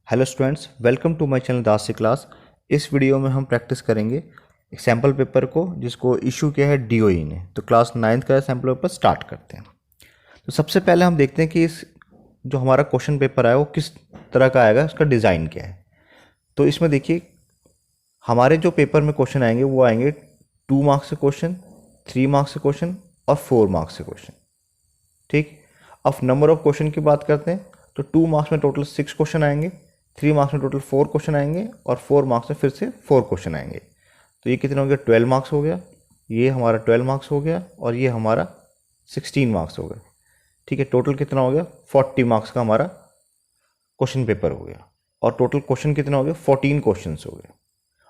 Hello students, welcome to my channel Das से class. इस video में हम प्रैक्टिस करेंगे एक सैम्पल पेपर को जिसको इशू किया है डीओई ने। तो क्लास 9th का सैम्पल पेपर स्टार्ट करते हैं। तो सबसे पहले हम देखते हैं कि इस जो हमारा क्वेश्चन पेपर है वो किस तरह का आएगा, उसका डिज़ाइन क्या है। तो इसमें देखिए हमारे जो पेपर में क्वेश्चन आएंगे वो आएंगे 2 मार्क्स से क्वेश्चन, 3 मार्क्स से क्वेश्चन और 4 मार्क्स से क्वेश्चन। ठीक, अब नंबर ऑफ क्वेश्चन की बात करते हैं तो 2 मार्क्स में टोटल 6 क्वेश्चन आएंगे, 3 मार्क्स में टोटल 4 क्वेश्चन आएंगे और 4 मार्क्स में फिर से 4 क्वेश्चन आएंगे। तो ये कितना हो गया, 12 मार्क्स हो गया, ये हमारा 12 मार्क्स हो गया और ये हमारा 16 मार्क्स हो गया। ठीक है, टोटल कितना हो गया, 40 मार्क्स का हमारा क्वेश्चन पेपर हो गया। और टोटल क्वेश्चन कितना हो गया, 14 क्वेश्चन हो गए।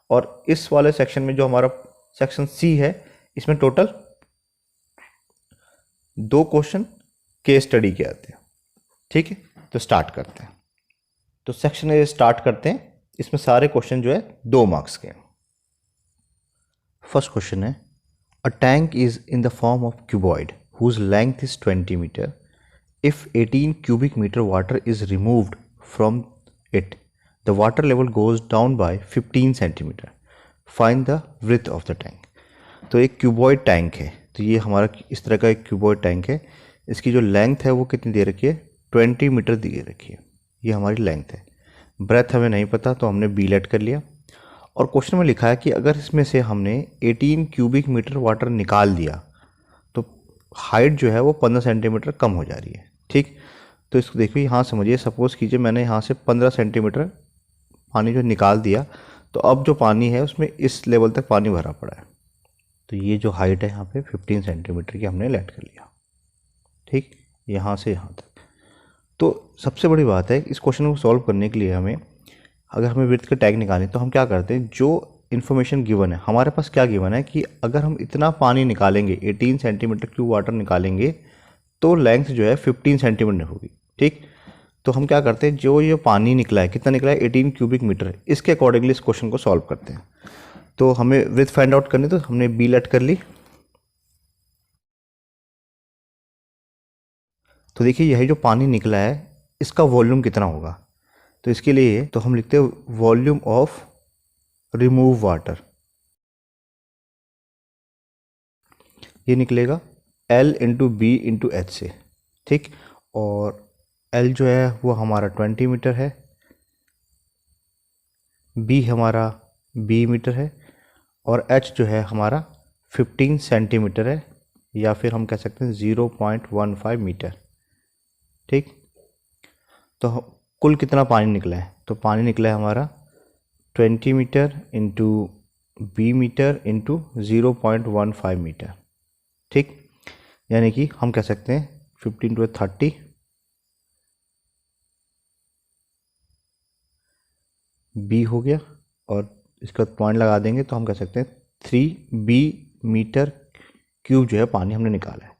और इस वाले सेक्शन में जो हमारा सेक्शन सी है, इसमें टोटल 2 क्वेश्चन केस स्टडी के आते हैं। ठीक है, तो स्टार्ट करते हैं। तो सेक्शन ए स्टार्ट करते हैं। इसमें सारे क्वेश्चन जो है 2 मार्क्स के। फर्स्ट क्वेश्चन है, a tank is in the form of cuboid whose length is 20 metre. If 18 cubic meter water is removed from it, the water level goes down by 15 centimeter. Find the width of the tank. तो एक cuboid tank है। तो ये हमारा इस तरह का एक क्यूबॉइड टैंक है। इसकी जो लेंथ है वो कितनी दे रखी है, 20 मीटर दे रखी है। ये हमारी लेंथ है। ब्रेथ हमें नहीं पता तो हमने बी लेट कर लिया। और क्वेश्चन में लिखा है कि अगर इसमें से हमने 18 क्यूबिक मीटर वाटर निकाल दिया तो हाइट जो है वो 15 सेंटीमीटर कम हो जा रही है। ठीक, तो इसको देखिए यहाँ समझिए, सपोज़ कीजिए मैंने यहाँ से 15 सेंटीमीटर पानी जो निकाल दिया, तो अब जो पानी है उसमें इस लेवल तक पानी भरा पड़ा है। तो ये जो हाइट है यहाँ पे 15 सेंटीमीटर की हमने लेट कर लिया। ठीक, यहाँ से यहाँ तक। तो सबसे बड़ी बात है इस क्वेश्चन को सॉल्व करने के लिए हमें, अगर हमें विड्थ का टैग निकालनी तो हम क्या करते हैं, जो इन्फॉर्मेशन गिवन है हमारे पास क्या गिवन है कि अगर हम इतना पानी निकालेंगे, 18 सेंटीमीटर क्यूब वाटर निकालेंगे तो लेंथ जो है 15 सेंटीमीटर होगी। ठीक, तो हम क्या करते हैं, जो ये पानी निकला है, कितना निकला है, 18 क्यूबिक मीटर, इसके अकॉर्डिंगली इस क्वेश्चन को सॉल्व करते हैं। तो हमें विड्थ फाइंड आउट करनी, तो हमने बी लेट कर ली। तो देखिए यही जो पानी निकला है इसका वॉल्यूम कितना होगा। तो इसके लिए तो हम लिखते हैं वॉल्यूम ऑफ रिमूव वाटर। ये निकलेगा L into B into H से। ठीक, और L जो है वो हमारा 20 मीटर है, B हमारा 20 मीटर है और H जो है हमारा 15 सेंटीमीटर है, या फिर हम कह सकते हैं 0.15 मीटर। ठीक, तो कुल कितना पानी निकला है, तो पानी निकला है हमारा 20 metre into B metre into 0.15 metre. ठीक, यानी कि हम कह सकते हैं 15 टू 30 बी हो गया, और इसका पॉइंट लगा देंगे तो हम कह सकते हैं 3B मीटर क्यूब जो है पानी हमने निकाला है।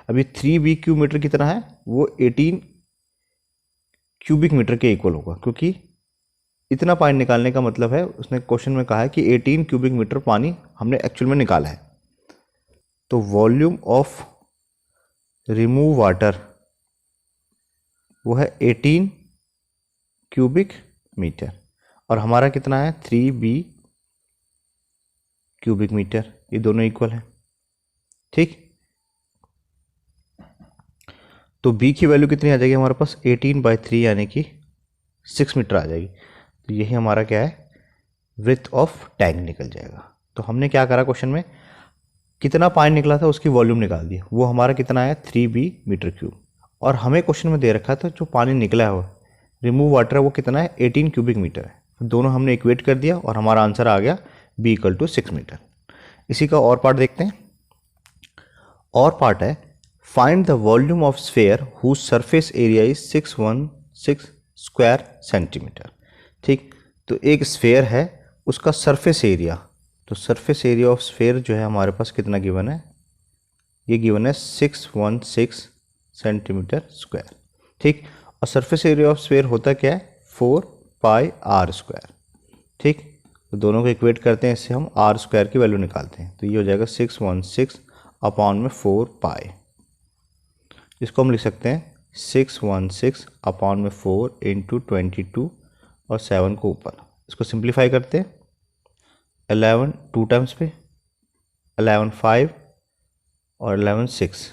अभी 3B क्यूब मीटर कितना है, वो 18 क्यूबिक मीटर के इक्वल होगा, क्योंकि इतना पानी निकालने का मतलब है, उसने क्वेश्चन में कहा है कि 18 क्यूबिक मीटर पानी हमने एक्चुअल में निकाला है। तो वॉल्यूम ऑफ रिमूव वाटर वो है 18 क्यूबिक मीटर, और हमारा कितना है 3B क्यूबिक मीटर, ये दोनों इक्वल हैं। ठीक, तो B की वैल्यू कितनी आ जाएगी हमारे पास, 18/3 यानी कि 6 मीटर आ जाएगी। तो यही हमारा क्या है, विड्थ ऑफ टैंक निकल जाएगा। तो हमने क्या करा, क्वेश्चन में कितना पानी निकला था उसकी वॉल्यूम निकाल दिया, वो हमारा कितना है 3B मीटर क्यूब। और हमें क्वेश्चन में दे रखा था जो पानी निकला है वो रिमूव वाटर है वो कितना है, 18 क्यूबिक मीटर है। दोनों हमने इक्वेट कर दिया और हमारा आंसर आ गया B = 6 मीटर। इसी का और पार्ट देखते हैं। और पार्ट है, find the volume of sphere whose surface area is 616 square centimetre. ठीक, तो एक स्फेयर है, उसका सरफेस एरिया, तो सरफेस एरिया ऑफ स्फेयर जो है हमारे पास कितना गिवन है, ये गिवन है 616 सेंटीमीटर स्क्वायर। ठीक, और सरफेस एरिया ऑफ स्फेयर होता क्या है, 4πr²। ठीक, तो दोनों को इक्वेट करते हैं, इससे हम r² की वैल्यू निकालते हैं। तो ये हो जाएगा 616/4π। इसको हम लिख सकते हैं 616/4 × 22 और 7 को ऊपर। इसको सिंप्लीफाई करते हैं, 11 2 टाइम्स पे, 11 5 और 11 6,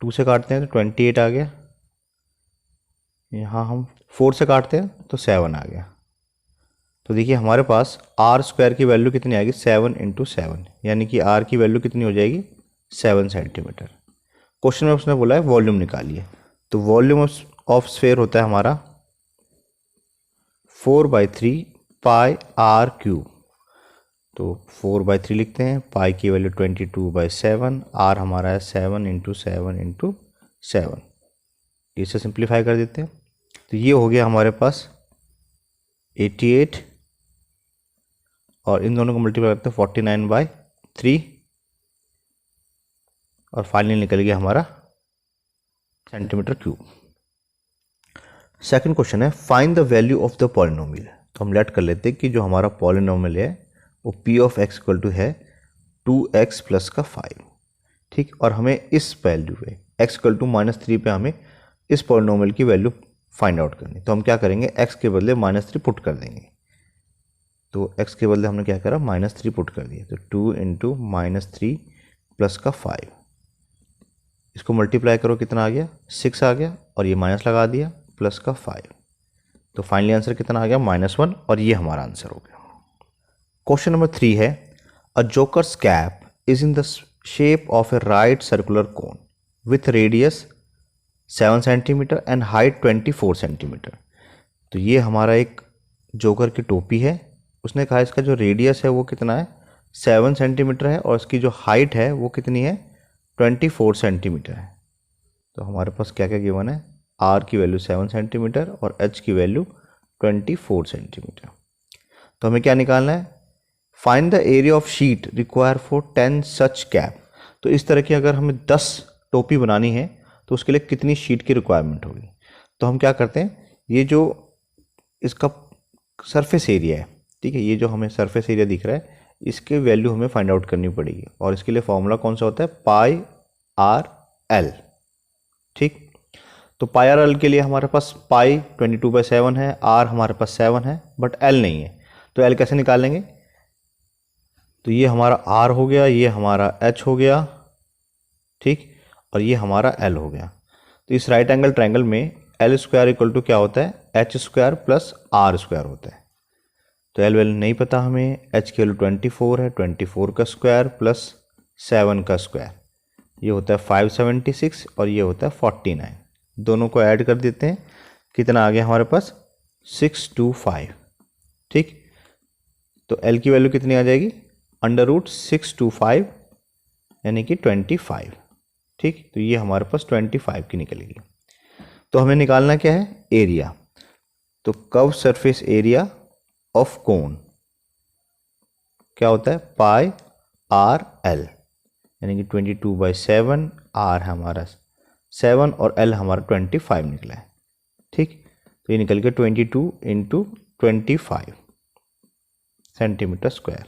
2 से काटते हैं तो 28 आ गया। यहाँ हम 4 से काटते हैं तो 7 आ गया। तो देखिए हमारे पास आर स्क्वायर की वैल्यू कितनी आएगी, 7 × 7, यानी कि आर की वैल्यू कितनी हो जाएगी, 7 सेंटीमीटर। क्वेश्चन में उसने बोला है वॉल्यूम निकालिए। तो वॉल्यूम ऑफ स्फेयर होता है हमारा 4/3 पाई आर क्यूब। तो 4/3 लिखते हैं, पाई की वैल्यू 22/7, आर हमारा है 7 × 7 × 7। इसे सिंप्लीफाई कर देते हैं, तो ये हो गया हमारे पास 88, और इन दोनों को मल्टीप्लाई करते हैं 49/3, और फाइनली निकल गया हमारा सेंटीमीटर क्यूब। सेकंड क्वेश्चन है find the value of the polynomial. तो हम लेट कर लेते हैं कि जो हमारा पॉलिनोमियल है वो p of x equal to है 2x + का 5, ठीक। और हमें इस वैल्यू पे x इक्वल टू -3 पे हमें इस पॉलिनोमियल की वैल्यू फाइंड आउट करनी। तो हम क्या करेंगे, x के बदले -3 पुट कर देंगे। तो x के बदले हमने क्या करा, -3 पुट कर दिया। तो 2 × -3 + का 5, इसको मल्टीप्लाई करो, कितना आ गया, 6 आ गया, और ये माइनस लगा दिया, प्लस का 5। तो फाइनली आंसर कितना आ गया, -1, और ये हमारा आंसर हो गया। क्वेश्चन नंबर 3 है a joker's cap is in the shape of a right circular cone with radius 7 centimetre and height 24 centimetre. तो ये हमारा एक जोकर की टोपी है। उसने कहा इसका जो रेडियस है वो कितना है, 7 सेंटीमीटर है, और इसकी जो हाइट है वो कितनी है, 24 सेंटीमीटर है। तो हमारे पास क्या क्या गिवन है, आर की वैल्यू 7 सेंटीमीटर और एच की वैल्यू 24 सेंटीमीटर। तो हमें क्या निकालना है, find the area of sheet require for 10 such cap. तो इस तरह की अगर हमें 10 टोपी बनानी है तो उसके लिए कितनी शीट की रिक्वायरमेंट होगी। तो हम क्या करते हैं, ये जो इसका सरफेस एरिया है, ठीक है, ये जो हमें सरफेस एरिया दिख रहा है इसके वैल्यू हमें फाइंड आउट करनी पड़ेगी। और इसके लिए फॉर्मूला कौन सा होता है, पाई आर एल, ठीक। तो पाई आर एल के लिए हमारे पास पाई 22/7 है, आर हमारे पास 7 है, बट एल नहीं है। तो एल कैसे निकालेंगे, तो ये हमारा आर हो गया, ये हमारा एच हो गया, ठीक, और ये हमारा एल हो गया। तो इस राइट एंगल ट्रायंगल में एल स्क्वायर इक्वल टू क्या होता है, H square plus R square होता है। तो एल वैल्यू नहीं पता हमें, एच की वैल्यू 24 है, 24 का स्क्वायर प्लस 7 का स्क्वायर, ये होता है 576, और ये होता है 49। दोनों को ऐड कर देते हैं, कितना आ गया हमारे पास, 625, ठीक। तो एल की वैल्यू कितनी आ जाएगी, √625 यानी कि 25, ठीक। तो ये हमारे पास 25 की निकलेगी। तो हमें निकालना क्या है, एरिया। तो curve surface area of cone क्या होता है, पाई आर एल, यानी कि 22/7, आर हमारा 7 और एल हमारा 25 निकला है, ठीक। तो ये निकल के 22 × 25 सेंटीमीटर स्क्वायर।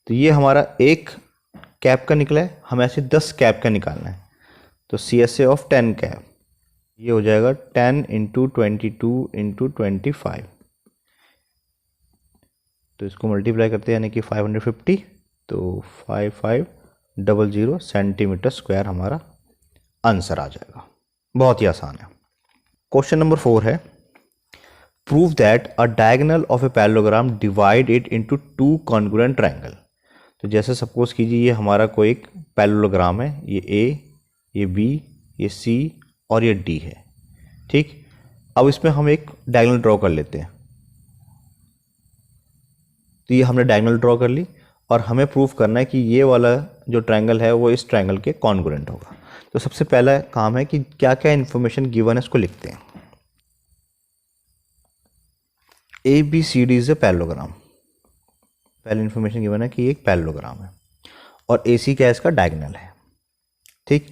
तो ये हमारा एक कैप का निकला है, हमें ऐसे 10 कैप का निकालना है। तो CSA ऑफ 10 कैप, ये हो जाएगा 10 × 22 × 25। तो इसको मल्टीप्लाई करते हैं यानी कि 550, तो 5500 सेंटीमीटर स्क्वायर हमारा आंसर आ जाएगा। बहुत ही आसान है। क्वेश्चन नंबर 4 है prove that a diagonal of a parallelogram divide it into 2 congruent triangle. तो जैसे सपोज कीजिए ये हमारा कोई एक पैरेललोग्राम है, ये A, ये B, ये C और ये D है, ठीक। अब इसमें हम एक डायगोनल ड्रॉ कर लेते हैं। तो ये हमने डायगोनल ड्रॉ कर ली, और हमें प्रूफ करना है कि ये वाला जो ट्रायंगल है वो इस ट्रायंगल के कॉन्ग्रुएंट होगा। तो सबसे पहला काम है कि क्या क्या इन्फॉर्मेशन गिवन है उसको लिखते हैं। ABCD इज ए पैरेललोग्राम, पहली इन्फॉर्मेशन गिवन है कि ये एक पैरेललोग्राम है, और AC क्या है, इसका डायगोनल है, ठीक,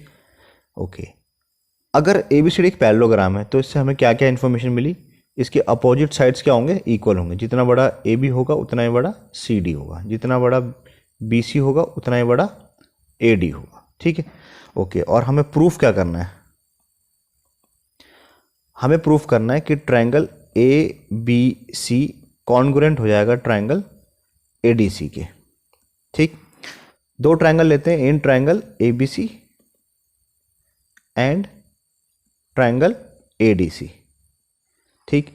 ओके। अगर ABCD एक पैरेललोग्राम है तो इससे हमें क्या क्या इन्फॉर्मेशन मिली, इसके अपोजिट साइड्स क्या होंगे, इक्वल होंगे। जितना बड़ा AB होगा उतना ही बड़ा CD होगा, जितना बड़ा BC होगा उतना ही बड़ा AD होगा, ठीक है, ओके। और हमें प्रूफ क्या करना है, हमें प्रूफ करना है कि triangle A B C congruent हो जाएगा ट्रायंगल ए डी सी के। ठीक, दो ट्रायंगल लेते हैं, इन triangle A B C and triangle A D C. ठीक,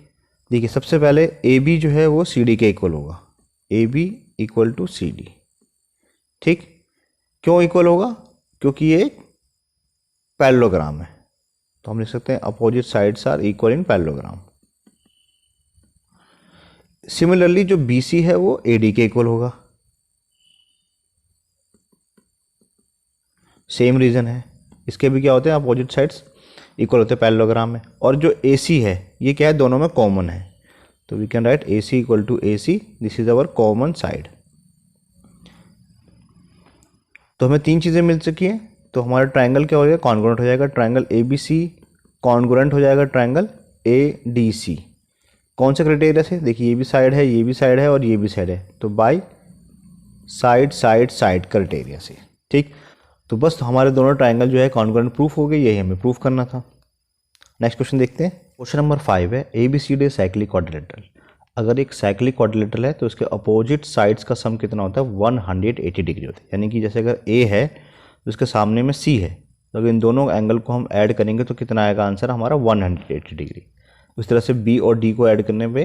देखिए सबसे पहले ए बी जो है वो सी डी के इक्वल होगा, A B equal to C D. ठीक, क्यों इक्वल होगा? क्योंकि ये एक पैरेललोग्राम है, तो हम लिख सकते हैं opposite sides are equal in parallelogram. Similarly जो बी सी है वो ए डी के इक्वल होगा, सेम रीजन है, इसके भी क्या होते हैं अपोजिट साइड्स इक्वल होते हैं पैरेललोग्राम में। और जो ए सी है ये क्या है, दोनों में कॉमन है, तो we can write A C equal to A C, this is our common side. तो हमें तीन चीज़ें मिल चुकी हैं, तो हमारा ट्रायंगल क्या हो जाएगा, कॉन्ग्रुएंट हो जाएगा, triangle A B C congruent हो जाएगा ट्रायंगल ए डी सी। कौन से क्राइटेरिया से? देखिए ये भी साइड है, ये भी साइड है और ये भी साइड है, तो by side side side criteria से। ठीक, तो बस हमारे दोनों ट्रायंगल जो है कॉन्ग्रुएंट प्रूफ हो गए, यही हमें प्रूफ करना था। नेक्स्ट क्वेश्चन देखते हैं। क्वेश्चन नंबर 5 है A B C D cyclic quadrilateral. अगर एक साइक्लिक क्वाड्रिलेटरल है तो इसके अपोजिट साइड्स का सम कितना होता है, 180 डिग्री होता है। यानी कि जैसे अगर ए है तो इसके सामने में सी है, तो अगर इन दोनों एंगल को हम ऐड करेंगे तो कितना आएगा आंसर हमारा 180 डिग्री। उस तरह से बी और डी को ऐड करने पे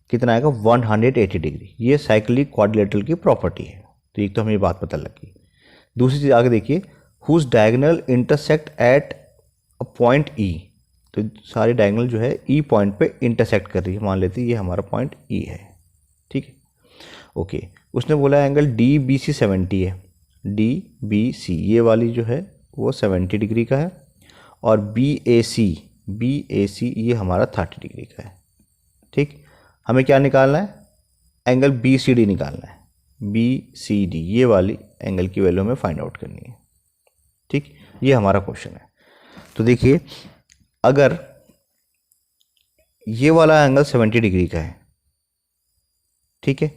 कितना आएगा 180 डिग्री। ये साइक्लिक क्वाड्रिलेटरल की प्रॉपर्टी है, तो एक तो हमें ये बात पता लगी। दूसरी चीज़ आगे देखिए, whose diagonal intersect at a point E. तो सारी डायगोनल जो है ई पॉइंट पे इंटरसेक्ट कर रही है, मान लेते हैं ये हमारा पॉइंट ई है। ठीक है, ओके। उसने बोला एंगल डी बी सी 70 है, डी बी सी ये वाली जो है वो 70 डिग्री का है, और बी ए सी ये हमारा 30 डिग्री का है। ठीक, हमें क्या निकालना है, एंगल बी सी डी निकालना है, बी सी डी ये वाली एंगल की वैल्यू हमें फाइंड आउट करनी है। ठीक, ये हमारा क्वेश्चन है। तो देखिए अगर ये वाला एंगल 70 डिग्री का है, ठीक है,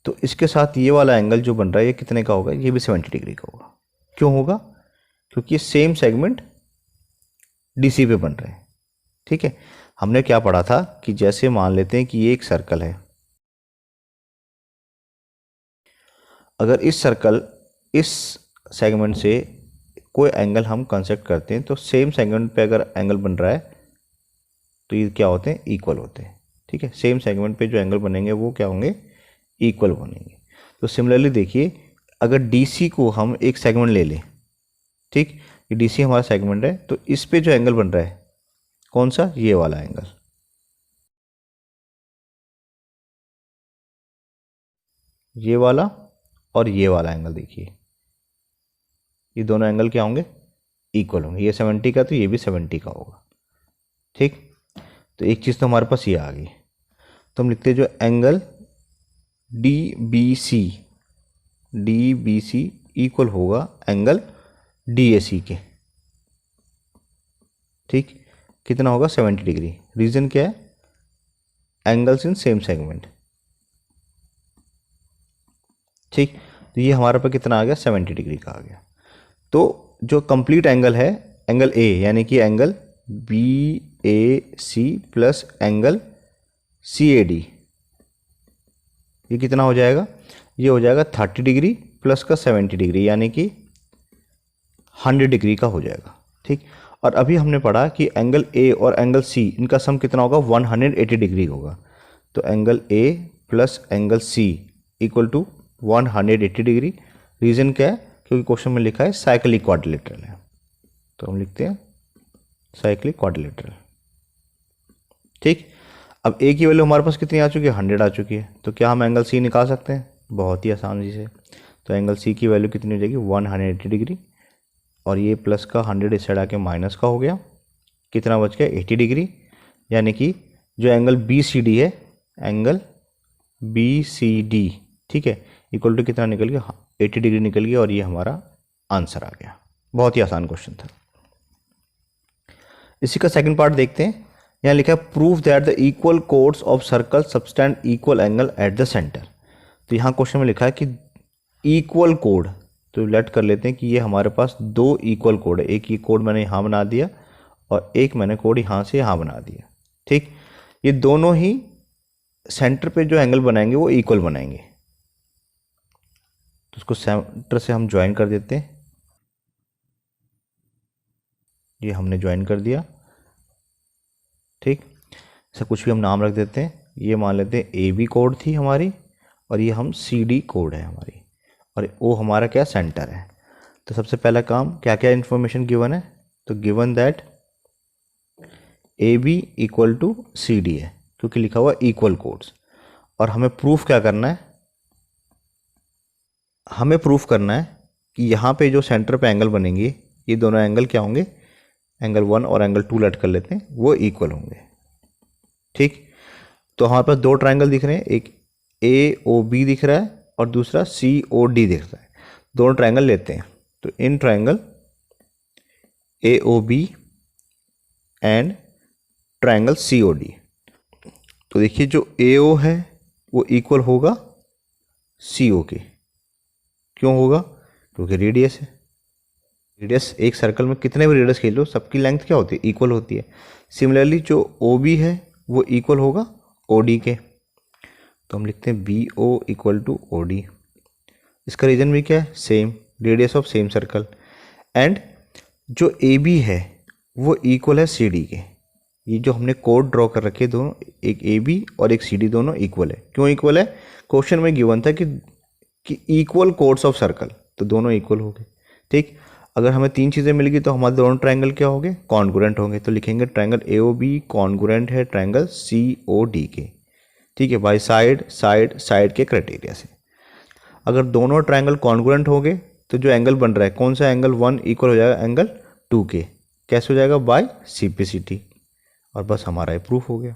तो इसके साथ ये वाला एंगल जो बन रहा है ये कितने का होगा, ये भी 70 डिग्री का होगा। क्यों होगा? क्योंकि ये सेम सेगमेंट डीसी पे बन रहे हैं। ठीक है, हमने क्या पढ़ा था कि जैसे मान लेते हैं कि ये एक सर्कल है, अगर इस सर्कल इस सेगमेंट से कोई एंगल हम कंसेप्ट करते हैं तो सेम सेगमेंट पे अगर एंगल बन रहा है तो ये क्या होते हैं, इक्वल होते हैं। ठीक है, सेम सेगमेंट पे जो एंगल बनेंगे वो क्या होंगे, इक्वल बनेंगे। तो सिमिलरली देखिए अगर डीसी को हम एक सेगमेंट ले लें, ठीक, ये डीसी हमारा सेगमेंट है, तो इस पे जो एंगल बन रहा है कौन सा, ये वाला एंगल, ये वाला और ये वाला एंगल, देखिए ये दोनों एंगल क्या होंगे, इक्वल होंगे। ये 70 का तो ये भी 70 का होगा। ठीक, तो एक चीज़ तो हमारे पास ये आ गई। तो हम लिखते हैं जो angle D B C equal होगा एंगल डी ए सी के। ठीक, कितना होगा 70 डिग्री। रीज़न क्या है, एंगल्स इन सेम सेगमेंट। ठीक, तो ये हमारे पास कितना आ गया, 70 डिग्री का आ गया। तो जो कंप्लीट एंगल है, एंगल ए यानी कि angle B A C plus angle C A D, ये कितना हो जाएगा, ये हो जाएगा 30 डिग्री प्लस का 70 डिग्री यानी कि 100 डिग्री का हो जाएगा। ठीक, और अभी हमने पढ़ा कि एंगल ए और एंगल सी इनका सम कितना होगा, 180 डिग्री होगा। तो angle A plus angle C equal to 180 degree. Reason क्या है, क्योंकि क्वेश्चन में लिखा है साइक्लिक क्वाड्रिलेटरल है, तो हम लिखते हैं साइक्लिक क्वाड्रिलेटरल। ठीक, अब ए की वैल्यू हमारे पास कितनी आ चुकी है, 100 आ चुकी है। तो क्या हम एंगल सी निकाल सकते हैं, बहुत ही आसानी से। तो एंगल सी की वैल्यू कितनी हो जाएगी, 180 डिग्री, और ये प्लस का 100 इस साइड आके माइनस का हो गया, कितना बच गया 80 डिग्री। यानी कि जो एंगल बी सी डी है, एंगल बी सी डी, ठीक है, इक्वल टू कितना निकल गया, 80 डिग्री निकल गया, और ये हमारा आंसर आ गया। बहुत ही आसान क्वेश्चन था। इसी का सेकंड पार्ट देखते हैं। यहाँ लिखा है prove that the equal codes of circle subtend equal angle at the centre. तो यहाँ क्वेश्चन में लिखा है कि इक्वल कोड, तो लेट कर लेते हैं कि ये हमारे पास दो इक्वल कोड है। एक ये कोड मैंने यहाँ बना दिया और एक मैंने कोड यहाँ से यहाँ बना दिया। ठीक, ये दोनों ही सेंटर पे जो एंगल बनाएंगे वो इक्वल बनाएंगे। तो इसको सेंटर से हम ज्वाइन कर देते हैं। ये हमने ज्वाइन कर दिया, ठीक। ऐसा कुछ भी हम नाम रख देते हैं। ये मान लेते हैं ए बी कोड थी हमारी, और ये हम सी डी कोड है हमारी, और ओ हमारा क्या सेंटर है। तो सबसे पहला काम, क्या क्या इन्फॉर्मेशन गिवन है, तो given that A B equal to C D है, क्योंकि लिखा हुआ इक्वल कोड्स। और हमें प्रूफ क्या करना है, हमें प्रूफ करना है कि यहाँ पे जो सेंटर पे एंगल बनेंगे, ये दोनों एंगल क्या होंगे, एंगल 1 और एंगल 2 लेट कर लेते हैं, वो इक्वल होंगे, ठीक। तो हमारे पास दो ट्रायंगल दिख रहे हैं, एक ए ओ बी दिख रहा है और दूसरा सी ओ डी दिख रहा है। दोनों ट्रायंगल लेते हैं, तो इन triangle A O B and triangle C O D, तो देखिए जो ए ओ है वो इक्वल होगा सी ओ के। क्यों होगा, क्योंकि रेडियस है। रेडियस एक सर्कल में कितने भी रेडियस खेल लो, सबकी लेंथ क्या होती है, इक्वल होती है। सिमिलरली जो ओ बी है वो इक्वल होगा ओ डी के। तो हम लिखते हैं B O equal to O D. इसका रीजन भी क्या है, same, radius of same circle. And जो ए बी है वो इक्वल है सी डी के। ये जो हमने कोड ड्रॉ कर रखे दोनों, एक ए बी और एक सी डी, दोनों इक्वल है। क्यों इक्वल है, क्वेश्चन में गिवन था कि इक्वल कोड्स ऑफ सर्कल, तो दोनों इक्वल हो गए, ठीक। अगर हमें तीन चीज़ें मिल गई तो हमारे दोनों ट्रायंगल क्या होंगे, कॉन्ग्रुएंट होंगे। तो लिखेंगे triangle A O B congruent है ट्रायंगल सी ओ डी के, ठीक है, बाई साइड साइड साइड के क्राइटेरिया से। अगर दोनों ट्रायंगल कॉन्ग्रुएंट हो गए तो जो एंगल बन रहा है, कौन सा एंगल 1 इक्वल हो जाएगा एंगल 2 के। कैसे हो जाएगा, बाय सिंप्लिसिटी। और बस हमारा ये प्रूफ हो गया।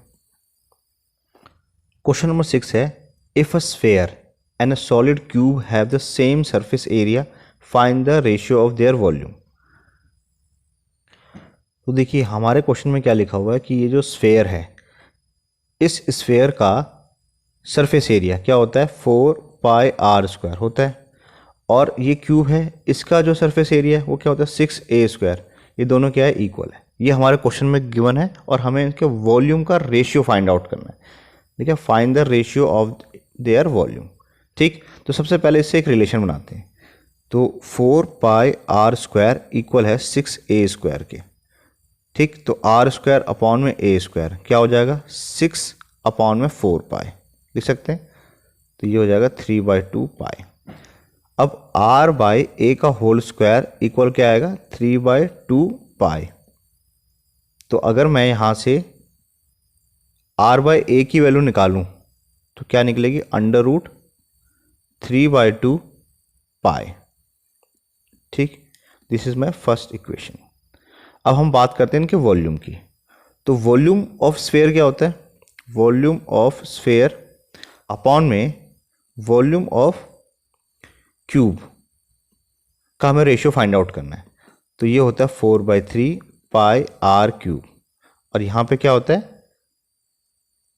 क्वेश्चन नंबर 6 है, if a sphere and a solid cube have the same surface area, find the ratio of their volume. तो देखिए हमारे क्वेश्चन में क्या लिखा हुआ है कि ये जो स्फेयर है, इस स्फेयर का सरफेस एरिया क्या होता है, 4 पाई आर स्क्वायर होता है। और ये क्यूब है, इसका जो सरफेस एरिया है वो क्या होता है, 6a स्क्वायर। ये दोनों क्या है, इक्वल है। ये हमारे क्वेश्चन में गिवन है और हमें इनके वॉल्यूम का रेशियो फाइंड आउट करना है। ठीक है, find the ratio of their volume, ठीक। तो सबसे पहले इससे एक रिलेशन बनाते हैं। तो 4 पाई आर स्क्वायर इक्वल है 6a स्क्वायर के, ठीक। तो आर स्क्वायर अपॉन में ए स्क्वायर क्या हो जाएगा, 6 अपॉन में 4 पाई लिख सकते हैं। तो ये हो जाएगा 3/2 पाई। अब r बाई ए का होल स्क्वायर इक्वल क्या आएगा, 3/2 पाई। तो अगर मैं यहाँ से r बाई ए की वैल्यू निकालूं तो क्या निकलेगी, √3/2 पाई, ठीक। This is my first equation. अब हम बात करते हैं इनके वॉल्यूम की। तो वॉल्यूम ऑफ स्फेयर क्या होता है, वॉल्यूम ऑफ स्फेयर अपॉन में वॉल्यूम ऑफ क्यूब का हमें रेशियो फाइंड आउट करना है। तो ये होता है 4/3 पाई आर क्यूब, और यहाँ पे क्या होता है,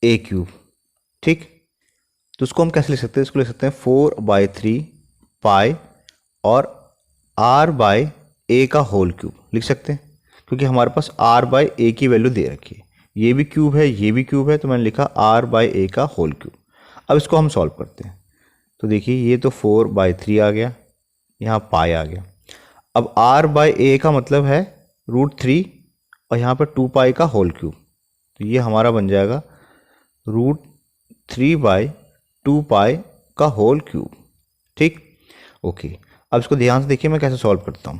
ए क्यूब, ठीक। तो उसको हम कैसे लिख सकते हैं, इसको लिख सकते हैं 4/3 पाई और आर बाई ए का होल क्यूब लिख सकते हैं, क्योंकि हमारे पास आर बाई ए की वैल्यू दे रखी है। ये भी क्यूब है, ये भी क्यूब है, तो मैंने लिखा आर बाई ए का होल क्यूब। अब इसको हम सॉल्व करते हैं। तो देखिए ये तो 4/3 आ गया, यहाँ पाई आ गया। अब r बाई ए का मतलब है √3 और यहाँ पर 2 पाई का होल क्यूब। तो ये हमारा बन जाएगा √3/2 पाई का होल क्यूब, ठीक। ओके, अब इसको ध्यान से देखिए मैं कैसे सॉल्व करता हूँ।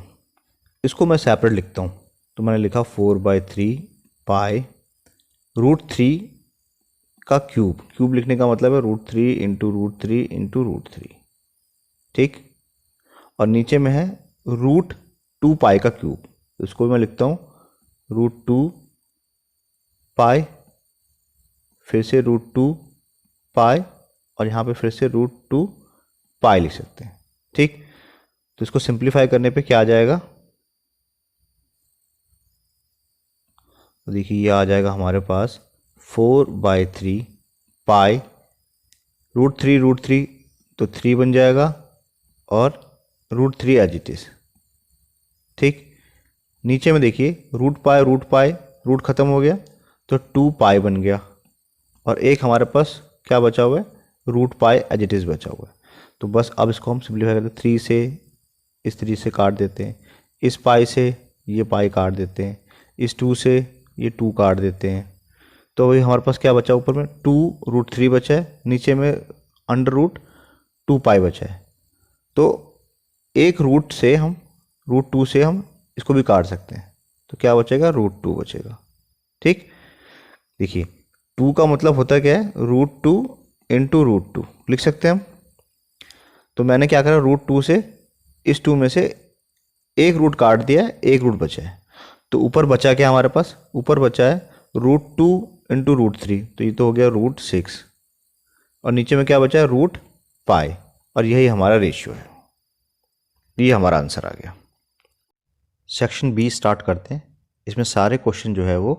इसको मैं सेपरेट लिखता हूँ। तो मैंने लिखा 4/3 पाई √3 का क्यूब। क्यूब लिखने का मतलब है √3 इंटू √3 इंटू √3, ठीक। और नीचे में है √2 पाई का क्यूब। तो इसको मैं लिखता हूँ √2 पाई, फिर से √2 पाई, और यहाँ पे फिर से √2 पाई लिख सकते हैं, ठीक। तो इसको सिंप्लीफाई करने पे क्या आ जाएगा, तो देखिए ये आ जाएगा हमारे पास 4/3 पाई √3 तो 3 बन जाएगा, और √3 एज इट इज, ठीक। नीचे में देखिए रूट पाई रूट ख़त्म हो गया तो 2 पाई बन गया, और एक हमारे पास क्या बचा हुआ है, root pi as it is बचा हुआ है। तो बस अब इसको हम सिंप्लीफाई करते हैं, 3 से इस 3 से काट देते हैं, इस पाई से ये पाई काट देते हैं, इस 2 से ये 2 काट देते हैं। तो अभी हमारे पास क्या बचा, ऊपर में 2√3 बचा है, नीचे में अंडर रूट 2 पाई बचा है। तो एक रूट 2 से हम इसको भी काट सकते हैं, तो क्या बचेगा, √2 बचेगा। ठीक, देखिए 2 का मतलब होता क्या है, √2 इंटू √2 लिख सकते हैं हम। तो मैंने क्या करा, √2 से इस 2 में से एक रूट काट दिया है, एक रूट बचा है। तो ऊपर बचा क्या हमारे पास, ऊपर बचा है √2 इंटू √3, तो ये तो हो गया √6, और नीचे में क्या बचा है, रूट पाई, और यही हमारा रेशियो है। ये हमारा आंसर आ गया। सेक्शन बी स्टार्ट करते हैं। इसमें सारे क्वेश्चन जो है वो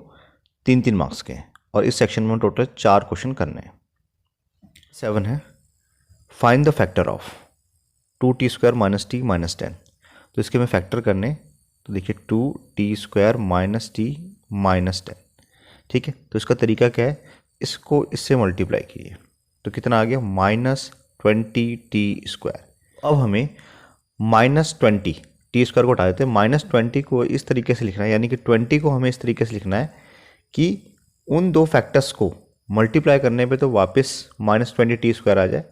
3-3 मार्क्स के हैं, और इस सेक्शन में टोटल 4 क्वेश्चन करने हैं। 7 है, find the factor of 2t² - t - 10। तो इसके में फैक्टर करने, तो देखिए 2t² - t - 10। ठीक है, तो इसका तरीका क्या है, इसको इससे मल्टीप्लाई कीजिए, तो कितना आ गया, -20t²। अब हमें -20 t² को हटा देते हैं, -20 को इस तरीके से लिखना है, यानी कि 20 को हमें इस तरीके से लिखना है कि उन दो फैक्टर्स को मल्टीप्लाई करने पे तो वापस -20t² आ जाए,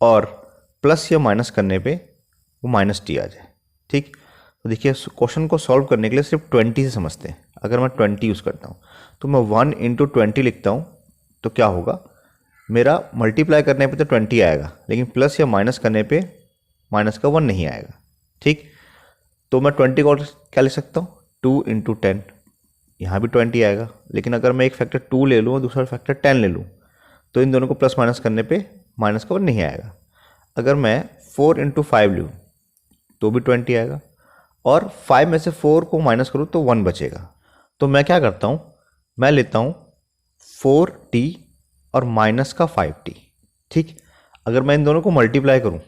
और प्लस या माइनस करने पे वो -t आ जाए। ठीक, तो देखिए क्वेश्चन को सॉल्व करने के लिए सिर्फ 20 से समझते हैं। अगर मैं 20 यूज़ करता हूँ, तो मैं 1 × 20 लिखता हूँ, तो क्या होगा, मेरा मल्टीप्लाई करने पे तो 20 आएगा, लेकिन प्लस या माइनस करने पे माइनस का 1 नहीं आएगा। ठीक, तो मैं 20 को क्या लिख सकता हूँ, 2 × 10, यहाँ भी 20 आएगा, लेकिन अगर मैं एक फैक्टर 2 ले लूँ और दूसरा फैक्टर 10 ले लूँ, तो इन दोनों को प्लस माइनस करने पे माइनस का 1 नहीं आएगा। अगर मैं 4 × 5 लूँ तो भी 20 आएगा, और 5 में से 4 को माइनस करूँ तो 1 बचेगा। तो मैं क्या करता हूँ, मैं लेता हूँ 4t और माइनस का 5t। ठीक, अगर मैं इन दोनों को मल्टीप्लाई करूँ,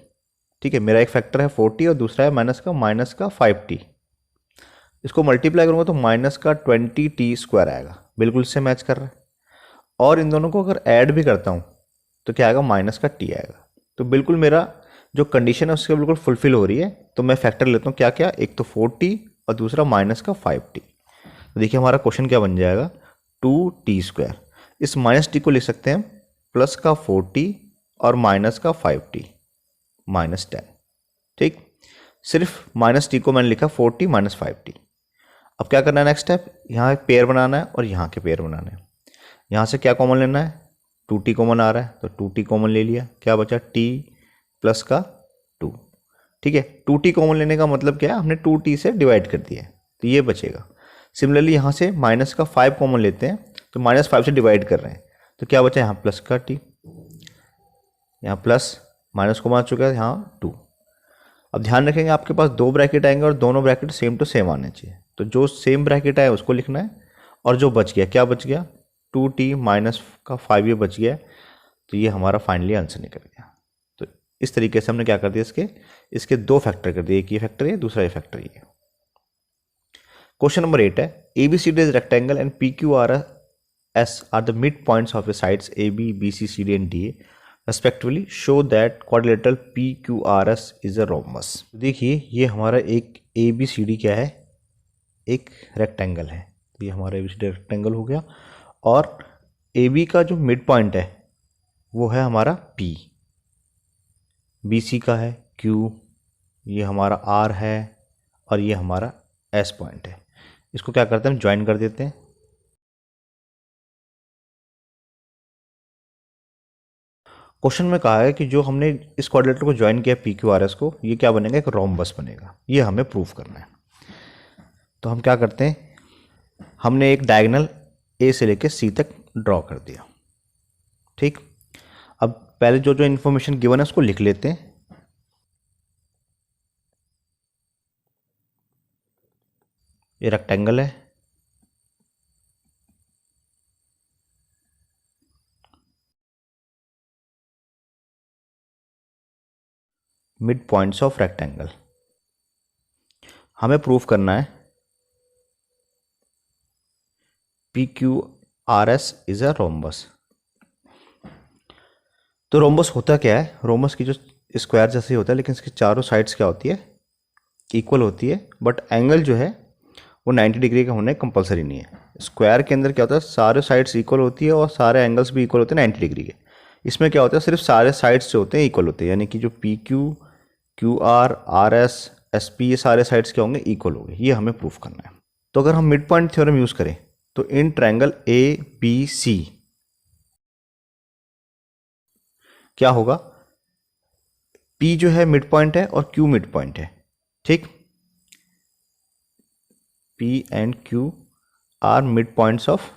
ठीक है, मेरा एक फैक्टर है 4t और दूसरा है माइनस का 5t, इसको मल्टीप्लाई करूँगा तो माइनस का 20t² आएगा, बिल्कुल इससे मैच कर रहा है। और इन दोनों को अगर ऐड भी करता हूँ तो क्या आएगा, माइनस का t आएगा। तो बिल्कुल मेरा जो कंडीशन है उसके बिल्कुल फुलफिल हो रही है। तो मैं फैक्टर लेता हूँ क्या क्या, एक तो 4t और दूसरा माइनस का 5t। तो देखिए हमारा क्वेश्चन क्या बन जाएगा, 2t²। इस -t को लिख सकते हैं प्लस का 4t और माइनस का 5t -10। ठीक, सिर्फ -t को मैंने लिखा 4t - 5t। अब क्या करना है, नेक्स्ट स्टेप, यहाँ एक पेयर बनाना है और यहाँ के पेयर बनाना है। यहाँ से क्या कॉमन लेना है, 2t कॉमन आ रहा है, तो 2t कॉमन ले लिया, क्या बचा, t प्लस का 2। ठीक है, 2t कॉमन लेने का मतलब क्या है, हमने 2t से डिवाइड कर दिया है, तो ये बचेगा। सिमिलरली यहाँ से माइनस का 5 कॉमन लेते हैं, तो -5 से डिवाइड कर रहे हैं, तो क्या बचा, यहाँ प्लस का t, यहाँ प्लस माइनस कॉमन आ चुका है, यहाँ 2। अब ध्यान रखेंगे आपके पास 2 ब्रैकेट आएंगे और दोनों ब्रैकेट सेम टू सेम आने चाहिए। तो जो सेम ब्रैकेट आए उसको लिखना है, और जो बच गया, क्या बच गया, 2t माइनस का 5 ये बच गया, तो ये हमारा फाइनली आंसर निकल गया। तो इस तरीके से हमने क्या कर दिया, इसके 2 फैक्टर कर दिए, एक ये फैक्टर है, दूसरा ये फैक्टर ये। क्वेश्चन नंबर 8 है, ABCD is rectangle and PQRS are the mid points of the sides AB, BC, CD and DA respectively show that quadrilateral PQRS is a rhombus। देखिए ये हमारा एक ABCD क्या है, एक रेक्टेंगल है, तो ये हमारा ABCD रेक्टेंगल हो गया, और AB का जो मिड पॉइंट है वो है हमारा P, BC का है Q, ये हमारा R है, और ये हमारा S पॉइंट है। इसको क्या करते हैं, हम ज्वाइन कर देते हैं। क्वेश्चन में कहा है कि जो हमने इस क्वाड्रिलेटरल को ज्वाइन किया PQRS को, ये क्या बनेगा, एक रोम्बस बनेगा। ये हमें प्रूफ करना है। तो हम क्या करते हैं, हमने एक डायगोनल A से लेकर C तक ड्रॉ कर दिया। ठीक, अब पहले जो जो इन्फॉर्मेशन गिवन है उसको लिख लेते हैं। ये रेक्टेंगल है, मिड पॉइंट्स ऑफ रेक्टेंगल, हमें प्रूफ करना है PQRS इज अ रोम्बस। तो रोम्बस होता क्या है, रोम्बस की जो स्क्वायर जैसे ही होता है लेकिन इसकी चारों साइड्स क्या होती है, इक्वल होती है, बट एंगल जो है वो 90 डिग्री का होना कंपलसरी नहीं है। स्क्वायर के अंदर क्या होता है, सारे साइड्स इक्वल होती है और सारे एंगल्स भी इक्वल होते हैं 90 डिग्री के। इसमें क्या होता है, सिर्फ सारे साइड्स जो होते हैं इक्वल होते हैं, यानी कि जो P Q, Q R, R S, S P, ये सारे साइड्स क्या होंगे, इक्वल होंगे। ये हमें प्रूफ करना है। तो अगर हम मिड पॉइंट थ्योरम यूज़ करें तो इन ट्रायंगल ए बी सी क्या होगा, P जो है मिड पॉइंट है और Q मिड पॉइंट है, ठीक। P and Q are mid points of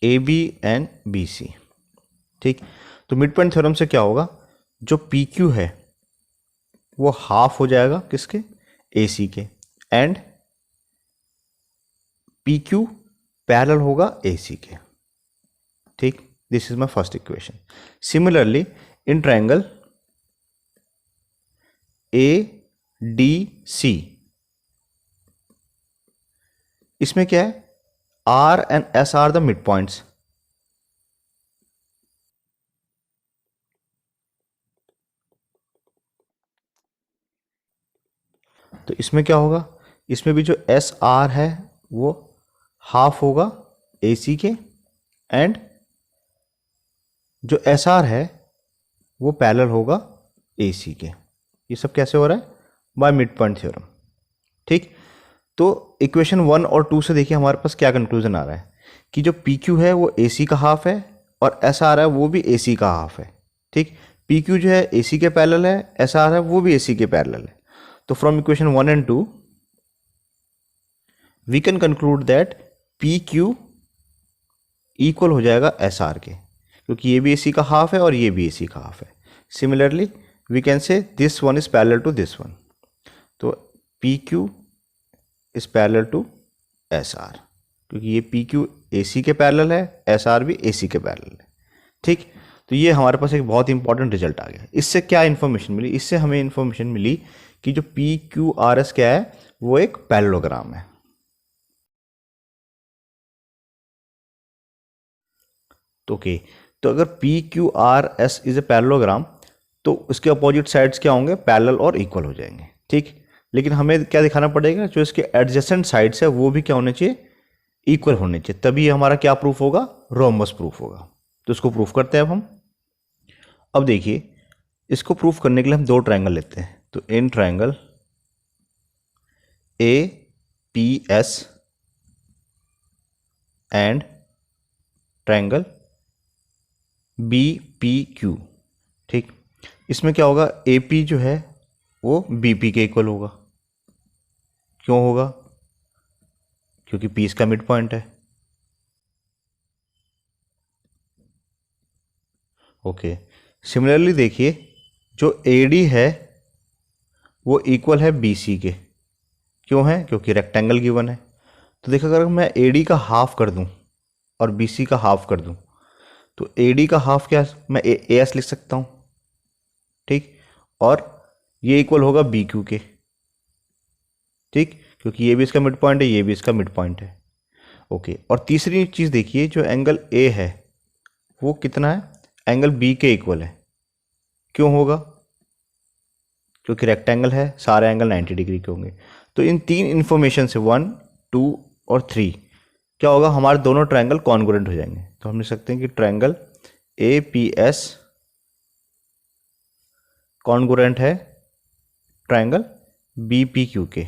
AB and BC, ठीक। तो मिड पॉइंट थ्योरम से क्या होगा, जो PQ है वो हाफ हो जाएगा किसके, AC के, एंड PQ पैरेलल होगा AC के, ठीक। This is my first equation. Similarly in triangle ADC, इसमें क्या है, R and S are the mid points. तो इसमें क्या होगा, इसमें भी जो SR है वो हाफ होगा AC के, एंड जो SR है वो पैरेलल होगा AC के। ये सब कैसे हो रहा है, बाय मिड पॉइंट थ्योरम, ठीक। तो इक्वेशन 1 और 2 से देखिए हमारे पास क्या कंक्लूजन आ रहा है कि जो PQ है वो AC का हाफ है और SR है वो भी AC का हाफ है, ठीक। PQ जो है AC के पैरेलल है, SR है वो भी AC के पैरेलल है। तो from equation 1 and 2 we can conclude that PQ equal हो जाएगा SR के, क्योंकि ये भी AC का हाफ है और ये भी AC का हाफ है। Similarly we can say this one is parallel to this one, तो PQ is parallel to SR, क्योंकि ये PQ AC के पैरेलल है, SR भी AC के पैरेलल है, ठीक। तो ये हमारे पास एक बहुत इंपॉर्टेंट रिजल्ट आ गया। इससे क्या इन्फॉर्मेशन मिली, इससे हमें इन्फॉर्मेशन मिली कि जो PQRS क्या है वो एक पैरेललोग्राम है। तो ओके, तो अगर PQRS इज ए पैरेललोग्राम तो उसके अपोजिट साइड्स क्या होंगे, पैरेलल और इक्वल हो जाएंगे, ठीक। लेकिन हमें क्या दिखाना पड़ेगा, जो इसके एडजेसेंट साइड्स है वो भी क्या होने चाहिए, इक्वल होने चाहिए, तभी हमारा क्या प्रूफ होगा, रोम्बस प्रूफ होगा। तो इसको प्रूफ करते हैं अब हम। अब देखिए, इसको प्रूफ करने के लिए हम दो ट्रायंगल लेते हैं। तो इन triangle APS and triangle BPQ, ठीक। इसमें क्या होगा, AP जो है वो BP के इक्वल होगा। क्यों होगा, क्योंकि P इसका मिड पॉइंट है, ओके। सिमिलरली देखिए, जो AD है वो इक्वल है BC के। क्यों है, क्योंकि रेक्टेंगल गिवन है। तो देखो, अगर मैं AD का हाफ कर दूं और BC का हाफ कर दूं तो AD का हाफ क्या, मैं AS लिख सकता हूं, ठीक। और ये इक्वल होगा BQ के, ठीक, क्योंकि ये भी इसका मिड पॉइंट है, ये भी इसका मिड पॉइंट है, ओके। और तीसरी चीज़ देखिए, जो एंगल A है वो कितना है, एंगल B के इक्वल है। क्यों होगा, क्योंकि रेक्टेंगल है, सारे एंगल 90 डिग्री के होंगे। तो इन तीन इंफॉर्मेशन से 1, 2 और 3 क्या होगा, हमारे दोनों ट्रायंगल कॉन्ग्रुएंट हो जाएंगे। तो हम लिख सकते हैं कि ट्रायंगल APS कॉन्ग्रुएंट है ट्रायंगल BPQ के,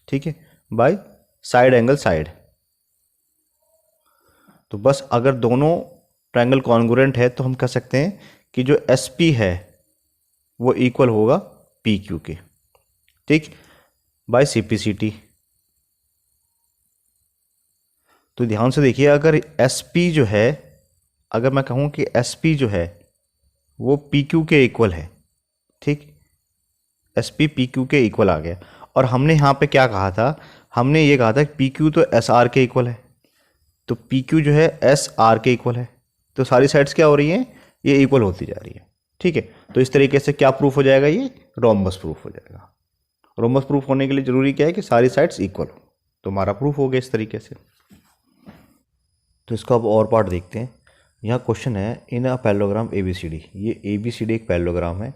ठीक है, बाय साइड एंगल साइड। तो बस अगर दोनों ट्रायंगल कॉन्ग्रुएंट है तो हम कह सकते हैं कि जो SP है वो इक्वल होगा PQ के, ठीक, बाय CPCT। तो ध्यान से देखिए, अगर SP जो है, अगर मैं कहूँ कि SP जो है वो PQ के इक्वल है, ठीक, SP PQ के इक्वल आ गया। और हमने यहाँ पे क्या कहा था, हमने ये कहा था कि PQ तो SR के इक्वल है, तो PQ जो है SR के इक्वल है। तो सारी साइड्स क्या हो रही हैं, ये इक्वल होती जा रही है, ठीक है। तो इस तरीके से क्या प्रूफ हो जाएगा, ये रोम्बस प्रूफ हो जाएगा। रोम्बस प्रूफ होने के लिए जरूरी क्या है कि सारी साइड्स इक्वल हो, तो हमारा प्रूफ हो गया इस तरीके से। तो इसका अब और पार्ट देखते हैं। यहाँ क्वेश्चन है इन अ पैरेललोग्राम ABCD, ये ABCD एक पैरेललोग्राम है।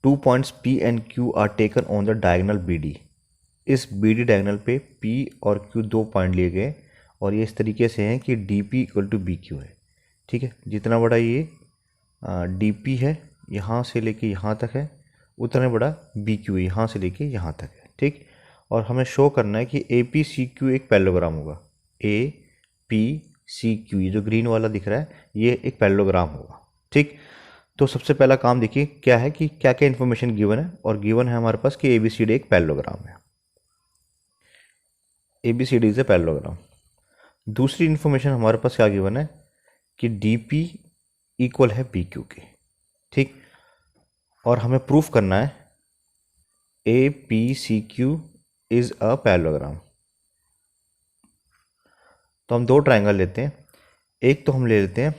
2 points P and Q are taken on the diagonal BD। इस BD डायगोनल पे P और Q 2 पॉइंट लिए गए और ये इस तरीके से हैं कि DP = BQ है। ठीक है, जितना बड़ा ये DP है यहाँ से लेके यहाँ तक है, उतना बड़ा BQ है यहाँ से लेके यहाँ तक है। ठीक, और हमें शो करना है कि APCQ एक पैरेललोग्राम होगा। APCQ, ये जो ग्रीन वाला दिख रहा है ये एक पैरेललोग्राम होगा। ठीक, तो सबसे पहला काम देखिए क्या है कि क्या क्या इन्फॉर्मेशन गिवन है, और गिवन है हमारे पास कि ABCD एक पैरेललोग्राम है। ABCD is a parallelogram. दूसरी इन्फॉर्मेशन हमारे पास क्या गिवन है कि DP इक्वल है BQ के। ठीक, और हमें प्रूफ करना है APCQ इज अ पैरेललोग्राम। तो हम दो ट्रायंगल लेते हैं। एक तो हम ले लेते हैं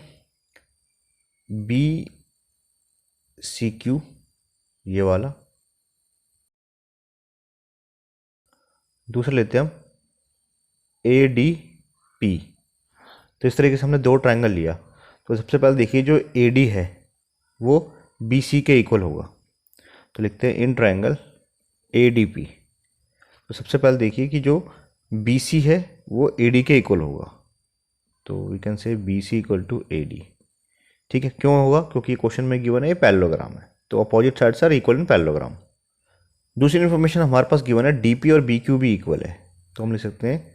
BCQ, ये वाला। दूसरा लेते हैं हम ADP। तो इस तरीके से हमने दो ट्रायंगल लिया। तो सबसे पहले देखिए जो AD है वो BC के इक्वल होगा, तो लिखते हैं इन ट्रायंगल ADP। तो सबसे पहले देखिए कि जो BC है वो AD के इक्वल होगा, तो वी कैन से BC = AD। ठीक है, क्यों होगा? क्योंकि क्वेश्चन में गिवन है ये पैरेललोग्राम है, तो opposite sides are equal in parallelogram. दूसरी इन्फॉर्मेशन हमारे पास गिवन है DP और BQ भी इक्वल है, तो हम लिख सकते हैं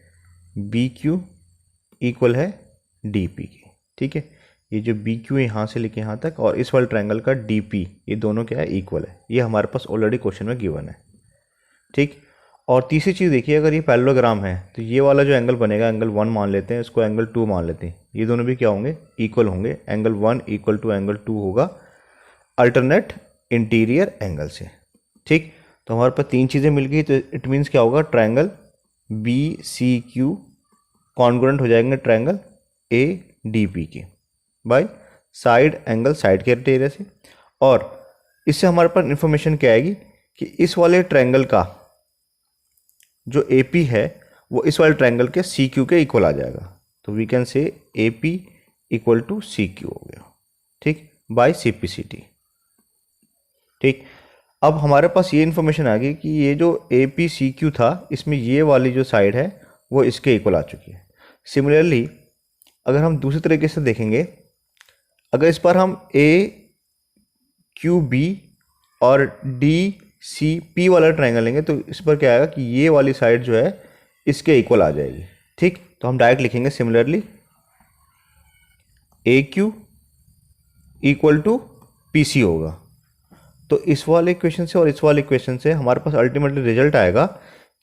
BQ इक्वल है DP के। ठीक है, ये जो BQ है यहाँ से लेके यहाँ तक, और इस वाले ट्रायंगल का DP, ये दोनों क्या है? इक्वल है। ये हमारे पास ऑलरेडी क्वेश्चन में गिवन है। ठीक, और तीसरी चीज़ देखिए, अगर ये पैरेललोग्राम है तो ये वाला जो एंगल बनेगा, एंगल 1 मान लेते हैं, इसको एंगल 2 मान लेते हैं, ये दोनों भी क्या होंगे? इक्वल होंगे। एंगल 1 = एंगल 2 होगा अल्टरनेट इंटीरियर एंगल से। ठीक, तो हमारे पास तीन चीज़ें मिल गई, तो इट मीन्स क्या होगा? ट्रायंगल BCQ कॉन्ग्रुएंट हो जाएंगे ट्रायंगल ADP के by side angle side criteria से। और इससे हमारे पास इंफॉर्मेशन क्या आएगी कि इस वाले ट्रायंगल का जो AP है वो इस वाले ट्रायंगल के CQ के इक्वल आ जाएगा, तो वी कैन से AP = CQ हो गया। ठीक, बाय CPCT। ठीक, अब हमारे पास ये इन्फॉर्मेशन आ गई कि ये जो APCQ था, इसमें ये वाली जो साइड है वो इसके इक्वल आ चुकी है। सिमिलरली अगर हम दूसरे तरीके से देखेंगे, अगर इस पर हम AQB और DCP वाला ट्रायंगल लेंगे, तो इस पर क्या आएगा कि ये वाली साइड जो है इसके इक्वल आ जाएगी। ठीक, तो हम डायरेक्ट लिखेंगे सिमिलरली AQ = PC होगा। तो इस वाले इक्वेशन से और इस वाले इक्वेशन से हमारे पास अल्टीमेटली रिजल्ट आएगा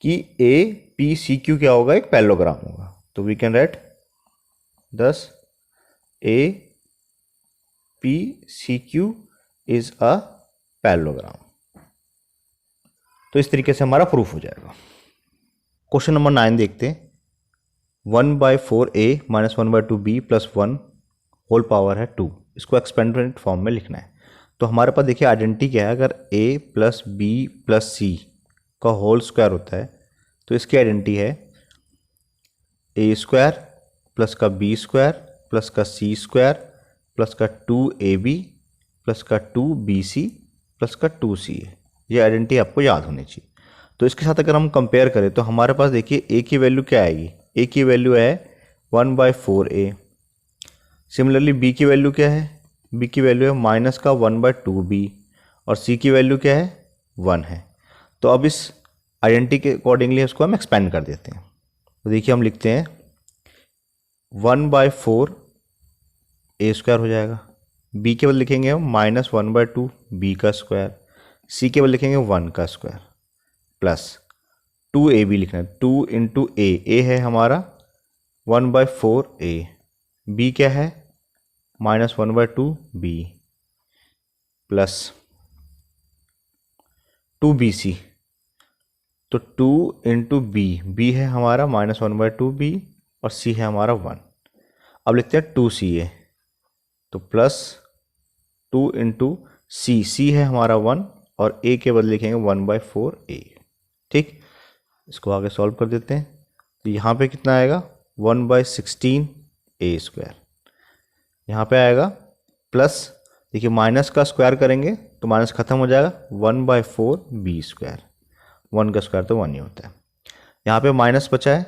कि APCQ क्या होगा? एक पैरेललोग्राम होगा। तो वी कैन राइट दस APCQ इज अ पैरेललोग्राम। तो इस तरीके से हमारा प्रूफ हो जाएगा। क्वेश्चन नंबर 9 देखते हैं। 1/4A - 1/2B + 1 होल पावर है 2, इसको एक्सपेंडेंट फॉर्म में लिखना है। तो हमारे पास देखिए आइडेंटिटी क्या है, अगर A + B + C का होल स्क्वायर होता है तो इसकी आइडेंटिटी है A² + का B² + का C² + का 2AB + का 2BC + का 2CA। ये आइडेंटिटी आपको याद होनी चाहिए। तो इसके साथ अगर हम कंपेयर करें तो हमारे पास देखिए A की वैल्यू क्या आएगी? A की वैल्यू है 1/4A। सिमिलरली B की वैल्यू क्या है? B की वैल्यू है -1/2B, और C की वैल्यू क्या है? 1 है। तो अब इस आइडेंटिटी के अकॉर्डिंगली उसको हम एक्सपेंड कर देते हैं। तो देखिए हम लिखते हैं 1/4A² हो जाएगा। B के बदले लिखेंगे हम -1/2B का स्क्वायर, C के बदले लिखेंगे 1 का स्क्वायर, प्लस 2AB लिखना है। 2 × A है हमारा 1/4A, B क्या है? -1/2B प्लस 2BC, तो 2 × B है हमारा -1/2B और C है हमारा 1। अब लिखते हैं 2CA, तो प्लस 2 × C है हमारा 1 और A के बदले लिखेंगे 1/4A। ठीक, इसको आगे सॉल्व कर देते हैं। तो यहाँ पे कितना आएगा? 1/16 ए स्क्वायर, यहाँ पे आएगा प्लस, देखिए माइनस का स्क्वायर करेंगे तो माइनस खत्म हो जाएगा, 1/4 बी स्क्वायर, 1 का स्क्वायर तो 1 ही होता है। यहाँ पे माइनस बचा है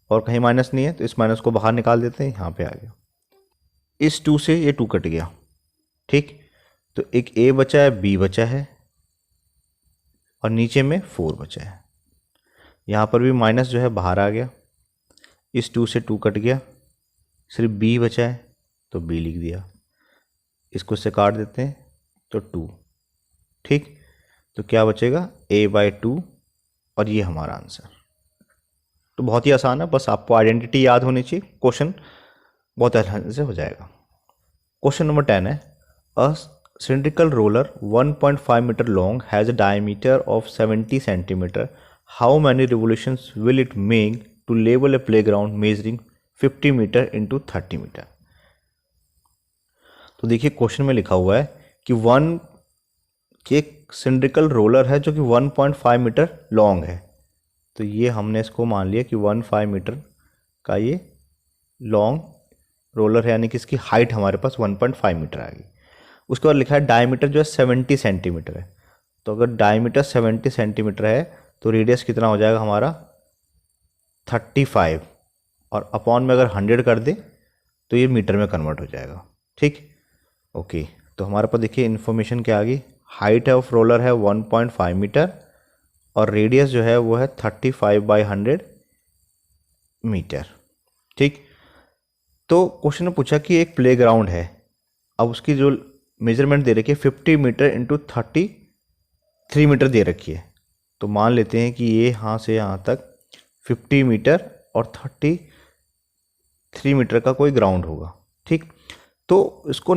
और कहीं माइनस नहीं है तो इस माइनस को बाहर निकाल देते हैं, यहाँ पे आ गया। इस 2 से ये 2 कट गया, ठीक। तो एक ए बचा है, बी बचा है और नीचे में 4 बचा है। यहाँ पर भी माइनस जो है बाहर आ गया, इस 2 से 2 कट गया, सिर्फ बी बचा है तो बी लिख दिया, इसको से काट देते हैं तो 2, ठीक। तो क्या बचेगा, a/2 और ये हमारा आंसर। तो बहुत ही आसान है, बस आपको आइडेंटिटी याद होनी चाहिए, क्वेश्चन बहुत आसानी से हो जाएगा। क्वेश्चन नंबर 10 है, अ cylindrical roller 1.5 meter long has a diameter of 70 centimeter. How many revolutions will it make to level a playground measuring 50 meter into 30 meter? तो देखिए क्वेश्चन में लिखा हुआ है कि एक सिलिंड्रिकल रोलर है जो कि 1.5 मीटर लॉन्ग है। तो ये हमने इसको मान लिया कि 1.5 मीटर का ये लॉन्ग रोलर है, यानी कि इसकी हाइट हमारे पास 1.5 मीटर आएगी। उसके बाद लिखा है डायमीटर जो है 70 सेंटीमीटर है। तो अगर डायमीटर 70 सेंटीमीटर है तो रेडियस कितना हो जाएगा हमारा 35, और अपॉन में अगर 100 कर दे तो ये मीटर में कन्वर्ट हो जाएगा, ठीक। ओके, तो हमारे पास देखिए इन्फॉर्मेशन क्या आ गई, हाइट ऑफ रोलर है 1.5 मीटर और रेडियस जो है वो है 35/100 मीटर, ठीक। तो क्वेश्चन ने पूछा कि एक प्लेग्राउंड है, अब उसकी जो मेजरमेंट दे रखी है 50 मीटर इंटू 33 मीटर दे रखी है। तो मान लेते हैं कि ये यहाँ से यहाँ तक 50 मीटर और 33 मीटर का कोई ग्राउंड होगा, ठीक। तो इसको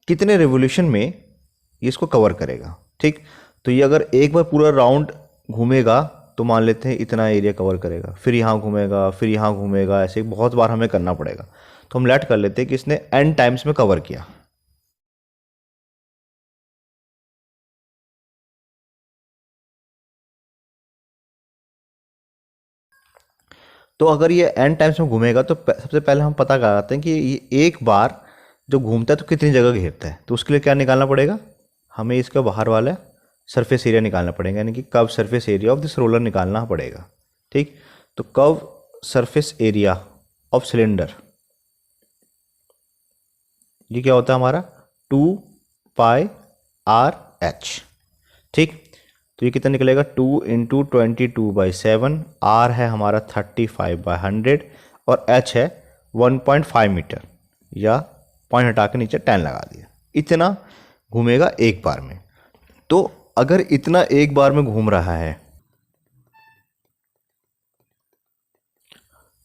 कितने रेवोल्यूशन में ये इसको कवर करेगा, ठीक। तो ये अगर एक बार पूरा राउंड घूमेगा तो मान लेते हैं इतना एरिया कवर करेगा, फिर यहाँ घूमेगा, फिर यहाँ घूमेगा, ऐसे बहुत बार हमें करना पड़ेगा। तो हम लेट कर लेते हैं कि इसने n टाइम्स में कवर किया। तो अगर ये n टाइम्स में घूमेगा तो सबसे पहले हम पता लगाते हैं कि ये एक बार जो घूमता है तो कितनी जगह घेरता है। तो उसके लिए क्या निकालना पड़ेगा, हमें इसका बाहर वाला सरफेस एरिया निकालना पड़ेगा, यानी कि curve surface area of this roller निकालना पड़ेगा, ठीक। तो curve surface area of cylinder, ये क्या होता है हमारा 2πRh, ठीक। तो ये कितना निकलेगा 2 × 22/7, R है हमारा 35/100 और H है 1.5 मीटर, या पॉइंट हटा के नीचे 10 लगा दिया। इतना घूमेगा एक बार में। तो अगर इतना एक बार में घूम रहा है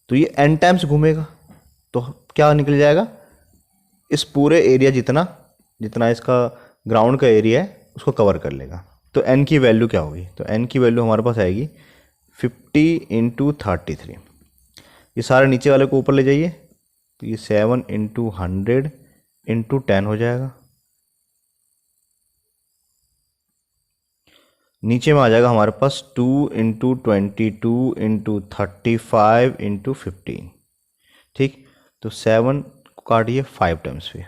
तो ये n टाइम्स घूमेगा, तो क्या निकल जाएगा, इस पूरे एरिया जितना इसका ग्राउंड का एरिया है उसको कवर कर लेगा। तो n की वैल्यू क्या होगी, तो n की वैल्यू हमारे पास आएगी 50 × 33। ये सारे नीचे वाले को ऊपर ले जाइए, तो ये 7 × 100 × 10 हो जाएगा, नीचे में आ जाएगा हमारे पास 2 × 22 × 35 × 15, ठीक। तो 7 को काटिए 5 टाइम्स पे,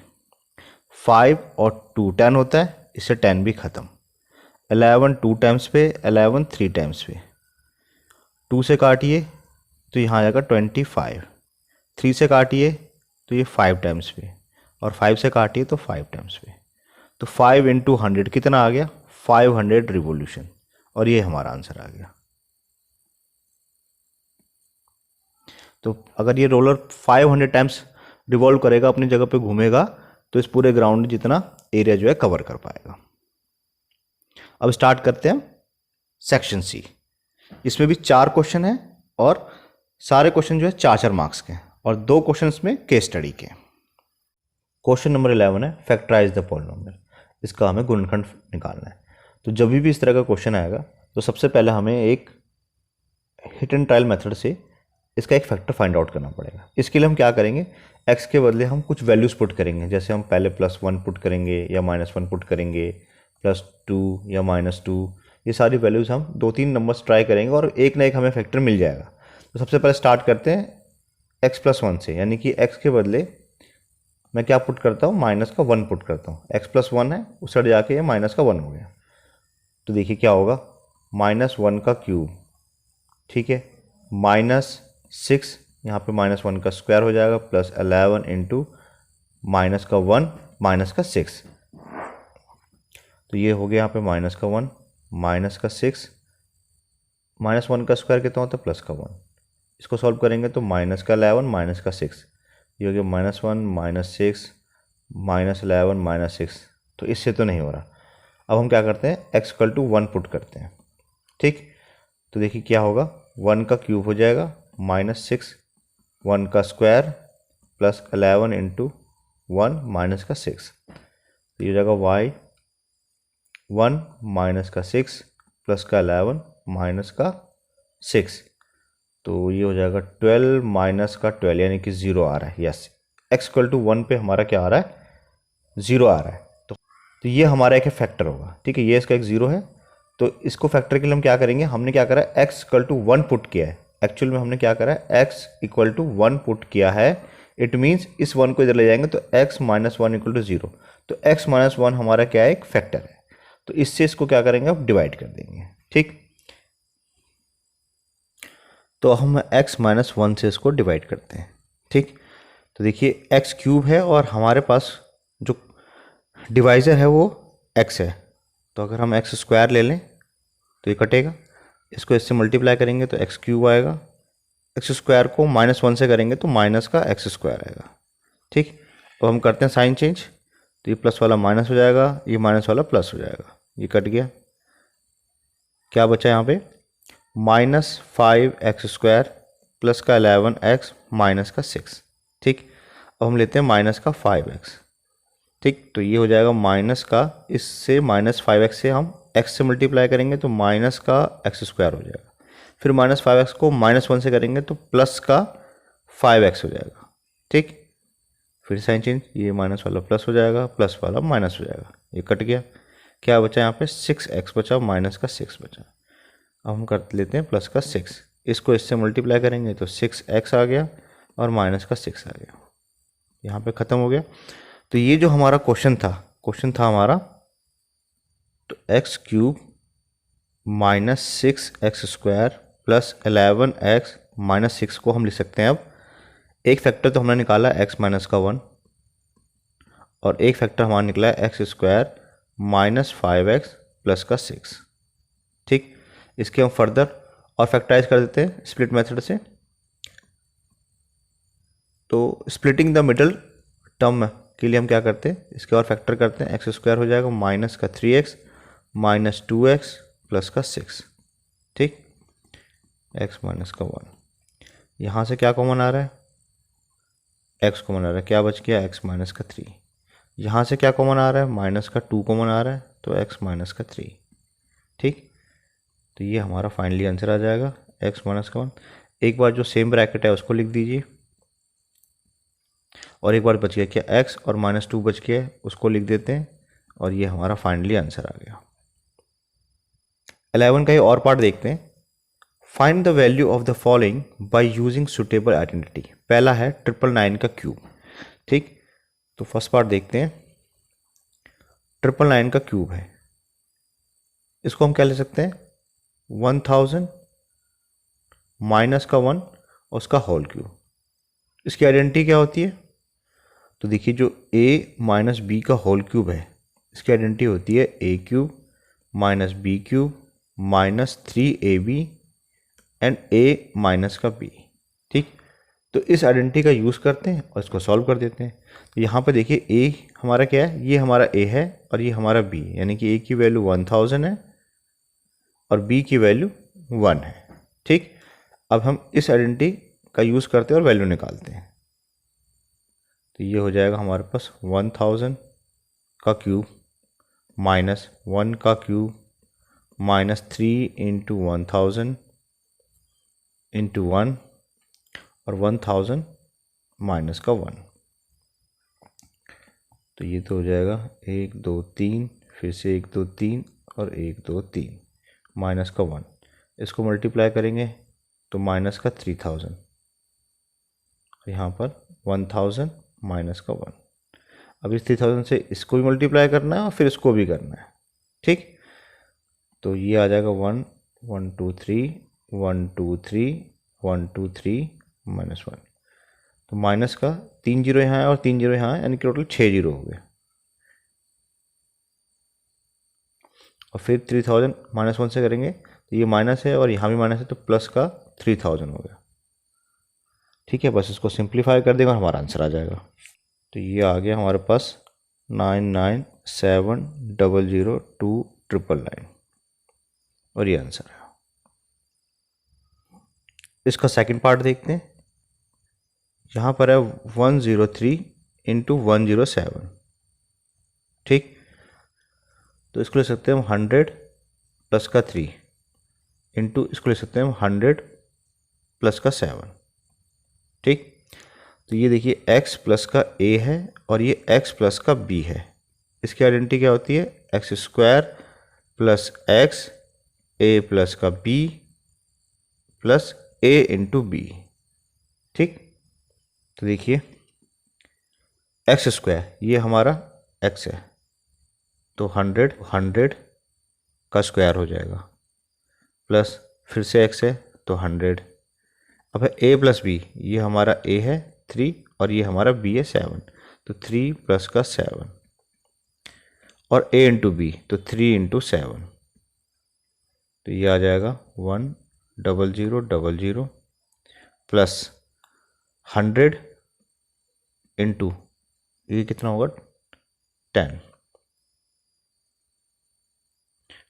5 और 2 10 होता है, इससे 10 भी ख़त्म। 11 2 टाइम्स पे, 11 3 टाइम्स पे, 2 से काटिए तो यहाँ आ जाएगा 25, 3 से काटिए तो ये 5 टाइम्स पे, और 5 से काटिए तो 5 टाइम्स पे। तो 5 × 100 कितना आ गया, 500 रिवोल्यूशन, और ये हमारा आंसर आ गया। तो अगर ये रोलर 500 टाइम्स रिवॉल्व करेगा, अपनी जगह पे घूमेगा, तो इस पूरे ग्राउंड जितना एरिया जो है कवर कर पाएगा। अब स्टार्ट करते हैं सेक्शन सी। इसमें भी 4 क्वेश्चन हैं और सारे क्वेश्चन जो है 4-4 मार्क्स के हैं और 2 क्वेश्चन इसमें केस स्टडी के। क्वेश्चन नंबर 11 है फैक्टराइज द पॉलिनोमियल। इसका हमें गुणनखंड निकालना है। तो जब भी इस तरह का क्वेश्चन आएगा तो सबसे पहले हमें एक हिट एंड ट्रायल मेथड से इसका एक फैक्टर फाइंड आउट करना पड़ेगा। इसके लिए हम क्या करेंगे, x के बदले हम कुछ वैल्यूज़ पुट करेंगे। जैसे हम पहले +1 पुट करेंगे या -1 पुट करेंगे, +2 या -2, ये सारी वैल्यूज़ हम 2-3 नंबर्स ट्राई करेंगे और एक ना एक हमें फैक्टर मिल जाएगा। तो सबसे पहले स्टार्ट करते हैं x+1 से, यानी कि x के बदले मैं क्या पुट करता हूँ, -1 पुट करता हूँ। x+1 है, उस साइड जाके ये -1 हो गया। तो देखिए क्या होगा, -1 का क्यूब, ठीक है, -6, यहाँ पे -1 का स्क्वायर हो जाएगा, +11 इंटू -1 -6। तो ये हो गया यहाँ पे -1 -6, -1 का स्क्वायर कितना होता है, +1। इसको सॉल्व करेंगे तो -11 -6, ये हो गया -1 -6 -11 -6। तो इससे तो नहीं हो रहा। अब हम क्या करते हैं, x=1 पुट करते हैं, ठीक। तो देखिए क्या होगा, 1 का क्यूब हो जाएगा, -6, 1 का स्क्वायर, +11 इंटू 1 -6। तो ये हो जाएगा y1 -6 +11 -6। तो ये हो जाएगा 12 -12, यानी कि 0 आ रहा है। यस, x=1 पे हमारा क्या आ रहा है, 0 आ रहा है। तो ये हमारा एक फैक्टर होगा, ठीक है, ये इसका एक 0 है। तो इसको फैक्टर के लिए हम क्या करेंगे, हमने क्या करा है, x=1 पुट किया है। एक्चुअल में हमने क्या करा है, x=1 पुट किया है। इट मीन्स इस 1 को इधर ले जाएंगे तो x - 1 = 0। तो x - 1 हमारा क्या है, एक फैक्टर है। तो इससे इसको क्या करेंगे, अब डिवाइड कर देंगे, ठीक। तो हम x - 1 से इसको डिवाइड करते हैं, ठीक। तो देखिए x³ है और हमारे पास जो डिवाइज़र है वो x है। तो अगर हम x² ले लें तो ये कटेगा, इसको इससे मल्टीप्लाई करेंगे तो x³ आएगा, x² को -1 से करेंगे तो माइनस का x² आएगा, ठीक। तो हम करते हैं साइन चेंज, तो ये प्लस वाला माइनस हो जाएगा, ये माइनस वाला प्लस हो जाएगा, ये कट गया। क्या बचा यहाँ पे, -5x² प्लस का 11x माइनस का 6, ठीक। अब हम लेते हैं माइनस का 5x, ठीक। तो ये हो जाएगा माइनस का, इससे -5x से हम x से मल्टीप्लाई करेंगे तो माइनस का x² हो जाएगा। फिर -5x को -1 से करेंगे तो प्लस का 5x हो जाएगा, ठीक। फिर साइन चेंज, ये माइनस वाला प्लस हो जाएगा, प्लस वाला माइनस हो जाएगा, ये कट गया। क्या बचा यहाँ पे, 6x बचा, माइनस का 6 बचा। अब हम कर लेते हैं प्लस का 6, इसको इससे मल्टीप्लाई करेंगे तो 6x आ गया और माइनस का 6 आ गया, यहाँ पे ख़त्म हो गया। तो ये जो हमारा क्वेश्चन था हमारा, तो x³ -6x² plus 11x minus 6 को हम लिख सकते हैं। अब एक फैक्टर तो हमने निकाला x - 1 और एक फैक्टर हमारा निकला है x² -5x प्लस का 6, ठीक। इसके हम फर्दर और फैक्टराइज कर देते हैं स्प्लिट मेथड से। तो स्प्लिटिंग द मिडल टर्म के लिए हम क्या करते हैं, इसके और फैक्टर करते हैं, x² हो जाएगा माइनस का 3x माइनस 2x प्लस का 6, ठीक, x - 1। यहाँ से क्या कॉमन आ रहा है, x कॉमन आ रहा है, क्या बच गया, x - 3। यहाँ से क्या कॉमन आ रहा है, -2 कॉमन आ रहा है, तो x - 3, ठीक। तो ये हमारा फाइनली आंसर आ जाएगा, x - 1। एक बार जो सेम ब्रैकेट है उसको लिख दीजिए, और एक बार बच गया क्या, x और -2 बच गया है, उसको लिख देते हैं, और ये हमारा फाइनली आंसर आ गया। 11 का ये और पार्ट देखते हैं। Find the value of the following by using suitable identity. पहला है 999 का क्यूब, ठीक। तो फर्स्ट पार्ट देखते हैं, 999 का क्यूब है, इसको हम क्या ले सकते हैं, 1000 माइनस का 1 और उसका होल क्यूब। इसकी आइडेंटिटी क्या होती है, तो देखिए जो a - b का होल क्यूब है, इसकी आइडेंटिटी होती है a³ - b³ -3ab and a minus का b, ठीक। तो इस आइडेंटिटी का यूज़ करते हैं और इसको सॉल्व कर देते हैं। तो यहाँ पे देखिए a हमारा क्या है, ये हमारा a है और ये हमारा b, यानी कि a की वैल्यू 1000 है और b की वैल्यू 1 है, ठीक। अब हम इस आइडेंटिटी का यूज़ करते हैं और वैल्यू निकालते हैं। तो ये हो जाएगा हमारे पास 1000 का क्यूब माइनस 1 का क्यूब -3 इंटू 1000 इंटू 1 और 1000 माइनस का 1। तो ये तो हो जाएगा 1 2 3, फिर से 1 2 3 और 1 2 3 माइनस का 1। इसको मल्टीप्लाई करेंगे तो माइनस का 3000, यहाँ पर 1000 माइनस का 1। अब इस 3000 से इसको भी मल्टीप्लाई करना है और फिर इसको भी करना है, ठीक। तो ये आ जाएगा 1 1 2 3 1 2 3 1 2 3 माइनस 1। तो माइनस का 3 जीरो यहाँ है और 3 जीरो यहाँ है, यानी कि टोटल 6 जीरो हो गए। और फिर 3000 माइनस 1 से करेंगे तो ये माइनस है और यहाँ भी माइनस है, तो प्लस का 3000 हो गया, ठीक है। बस इसको सिंप्लीफाई कर देगा और हमारा आंसर आ जाएगा। तो ये आ गया हमारे पास 99700299 और ये आंसर है। इसका सेकंड पार्ट देखते हैं। यहाँ पर है 103 इंटू 107, ठीक। तो इसको ले सकते हैं हम 100 प्लस का 3 इंटू इसको ले सकते हैं हम 100 प्लस का 7, ठीक। तो ये देखिए x प्लस का a है और ये x प्लस का b है। इसकी आइडेंटिटी क्या होती है? X square plus X a plus का b plus a into B, ठीक। तो देखिए एक्स स्क्वायर ये हमारा x है, तो 100 का स्क्वायर हो जाएगा, प्लस फिर से x है तो 100। अब है a प्लस बी, ये हमारा a है 3 और ये हमारा b है 7, तो 3 प्लस का 7 और a इंटू बी तो 3 इंटू 7, तो ये आ जाएगा 100000 प्लस 100 इंटू ये कितना होगा 10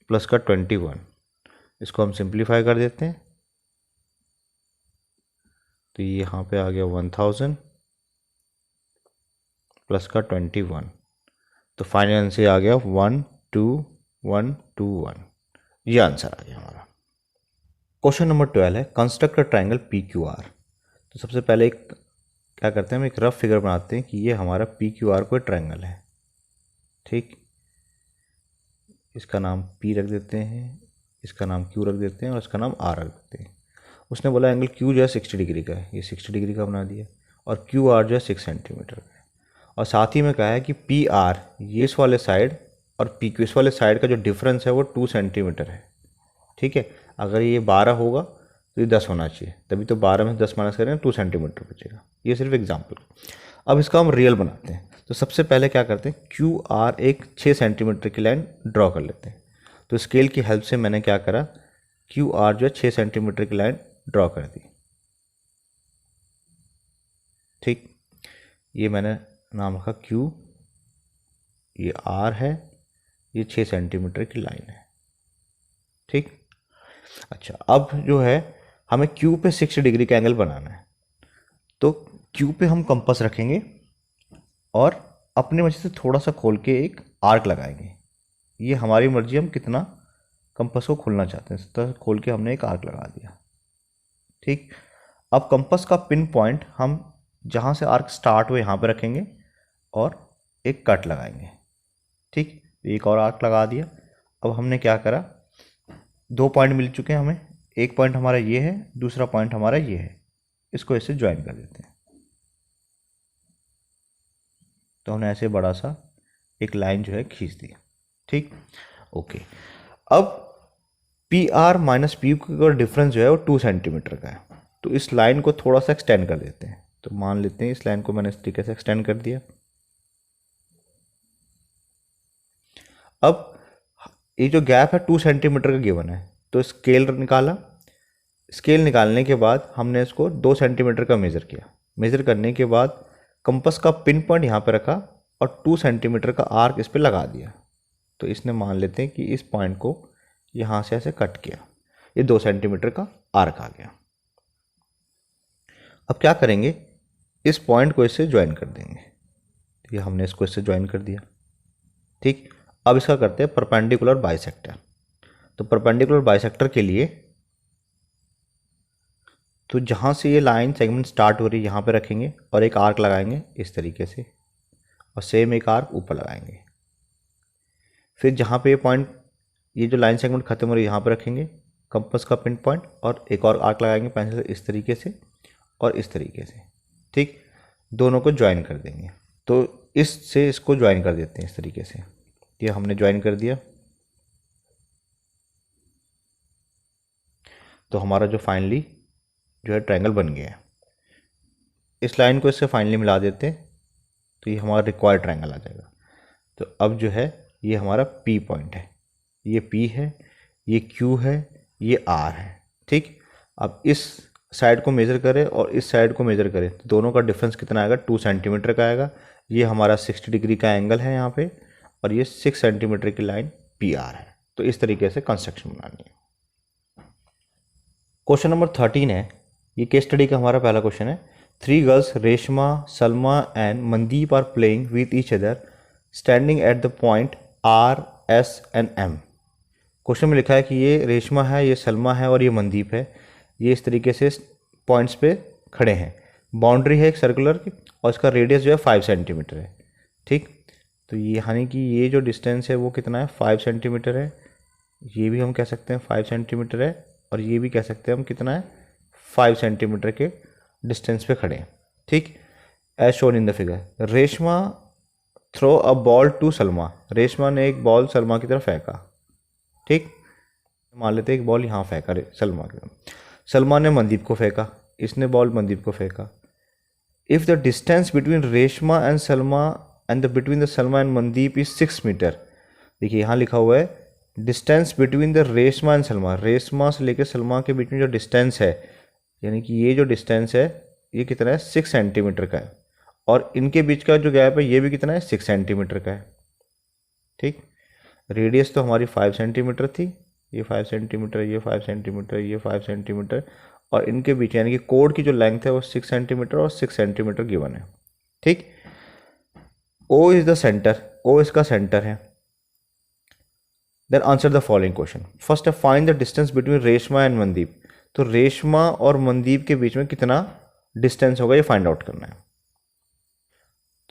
प्लस का 21। इसको हम सिंप्लीफाई कर देते हैं तो ये यहाँ पे आ गया 1000 प्लस का 21, तो फाइनल आंसर आ गया 12121। ये आंसर आ गया हमारा। क्वेश्चन नंबर 12 है construct a triangle P Q R. तो सबसे पहले एक क्या करते हैं, हम एक रफ फिगर बनाते हैं कि ये हमारा पी क्यू आर कोई ट्रायंगल है, ठीक। इसका नाम P रख देते हैं, इसका नाम Q रख देते हैं और इसका नाम R रख देते हैं। उसने बोला एंगल Q जो है 60 डिग्री का है, ये 60 डिग्री का बना दिया, और QR जो है 6 सेंटीमीटर का है। और साथ ही में कहा है कि PR ये इस वाले साइड और PQ इस वाले साइड का जो डिफरेंस है वो 2 सेंटीमीटर है, ठीक है। अगर ये 12 होगा तो ये 10 होना चाहिए, तभी तो 12 में 10 माइनस करें 2 सेंटीमीटर बचेगा। ये सिर्फ एग्जाम्पल। अब इसका हम रियल बनाते हैं। तो सबसे पहले क्या करते हैं, QR एक 6 सेंटीमीटर की लाइन ड्रॉ कर लेते हैं। तो स्केल की हेल्प से मैंने क्या करा, QR जो है 6 सेंटीमीटर की लाइन ड्रॉ कर दी, ठीक। ये मैंने नाम रखा Q, ये R है, ये 6 सेंटीमीटर की लाइन है, ठीक। अच्छा, अब जो है हमें Q पे 60 डिग्री का एंगल बनाना है। तो Q पे हम कंपास रखेंगे और अपने मर्जी से थोड़ा सा खोल के एक आर्क लगाएंगे। ये हमारी मर्जी, हम कितना कंपास को खोलना चाहते हैं, इस तरह खोल के हमने एक आर्क लगा दिया, ठीक। अब कंपास का पिन पॉइंट हम जहाँ से आर्क स्टार्ट हुए यहाँ पे रखेंगे और एक कट लगाएंगे, ठीक। एक और आर्क लगा दिया। अब हमने क्या करा, 2 पॉइंट मिल चुके हैं हमें, एक पॉइंट हमारा ये है, दूसरा पॉइंट हमारा ये है, इसको ऐसे ज्वाइन कर देते हैं। तो हमने ऐसे बड़ा सा एक लाइन जो है खींच दिया, ठीक। ओके, अब P R minus P Q का डिफरेंस जो है वो 2 सेंटीमीटर का है। तो इस लाइन को थोड़ा सा एक्सटेंड कर देते हैं। तो मान लेते हैं इस लाइन को मैंने इस तरीके से एक्सटेंड कर दिया। अब ये जो गैप है 2 सेंटीमीटर का गिवन है, तो स्केल निकाला। स्केल निकालने के बाद हमने इसको 2 सेंटीमीटर का मेज़र किया। मेज़र करने के बाद कंपास का पिन पॉइंट यहाँ पे रखा और 2 सेंटीमीटर का आर्क इस पर लगा दिया। तो इसने मान लेते हैं कि इस पॉइंट को यहाँ से ऐसे कट किया, ये 2 सेंटीमीटर का आर्क आ गया। अब क्या करेंगे, इस पॉइंट को इससे ज्वाइन कर देंगे। ये हमने इसको इससे ज्वाइन कर दिया, ठीक। अब इसका करते हैं परपेंडिकुलर बाइसेक्टर। तो परपेंडिकुलर बाइसेक्टर के लिए तो जहाँ से ये लाइन सेगमेंट स्टार्ट हो रही है यहाँ पे रखेंगे और एक आर्क लगाएंगे इस तरीके से, और सेम एक आर्क ऊपर लगाएंगे। फिर जहाँ पे ये पॉइंट, ये जो लाइन सेगमेंट खत्म हो रही है यहाँ पे रखेंगे कंपास का पिन पॉइंट, और एक और आर्क लगाएंगे पेंसिल इस तरीके से और इस तरीके से, ठीक। दोनों को ज्वाइन कर देंगे, तो इससे इसको ज्वाइन कर देते हैं इस तरीके से। ये हमने ज्वाइन कर दिया, तो हमारा जो फाइनली जो है ट्रायंगल बन गया है। इस लाइन को इससे फाइनली मिला देते हैं, तो ये हमारा रिक्वायर्ड ट्रायंगल आ जाएगा। तो अब जो है ये हमारा P पॉइंट है, ये P है, ये Q है, ये R है, ठीक। अब इस साइड को मेज़र करें और इस साइड को मेज़र करें तो दोनों का डिफरेंस कितना आएगा, 2 सेंटीमीटर का आएगा। ये हमारा 60 डिग्री का एंगल है यहाँ पे, और ये 6 सेंटीमीटर की लाइन PR है। तो इस तरीके से कंस्ट्रक्शन बनानी है। क्वेश्चन नंबर 13 है, ये केस स्टडी का हमारा पहला क्वेश्चन है। 3 girls Reshma, Salma and Mandeep are playing with each other standing at the point R, S and M। Question में लिखा है कि ये रेशमा है, ये सलमा है और ये मनदीप है, ये इस तरीके से पॉइंट्स पे खड़े हैं। बाउंड्री है एक सर्कुलर की, और इसका रेडियस जो है 5 सेंटीमीटर है, ठीक। तो ये यानी कि ये जो डिस्टेंस है वो कितना है, 5 सेंटीमीटर है। ये भी हम कह सकते हैं 5 सेंटीमीटर है, और ये भी कह सकते हैं हम कितना है, 5 सेंटीमीटर के डिस्टेंस पे खड़े हैं, ठीक। As shown in the figure. Reshma throw a ball to Salma, Reshma ने एक बॉल सलमा की तरफ फेंका, ठीक। मान लेते हैं एक बॉल यहाँ फेंका सलमा की तरफ। सलमा ने मनदीप को फेंका, इसने बॉल मनदीप को फेंका। If the distance between Reshma and Salma and the between the Salma and Mandeep is 6 metre. देखिए यहाँ लिखा हुआ है distance between the Reshma and Salma, Reshma से लेकर सलमा के बीच में जो डिस्टेंस है, यानी कि ये जो डिस्टेंस है ये कितना है, 6 सेंटीमीटर का है, और इनके बीच का जो गैप है ये भी कितना है, 6 सेंटीमीटर का है, ठीक। रेडियस तो हमारी 5 सेंटीमीटर थी, ये 5 सेंटीमीटर, ये 5 सेंटीमीटर, ये 5 सेंटीमीटर, और इनके बीच यानी कि कोड की जो लेंथ है वो 6 सेंटीमीटर और 6 सेंटीमीटर गिवन है, ठीक। O is the centre, O इसका सेंटर है। Then answer the following question. First है find the distance between Reshma and Mandeep. तो रेशमा और मनदीप के बीच में कितना डिस्टेंस होगा ये फाइंड आउट करना है।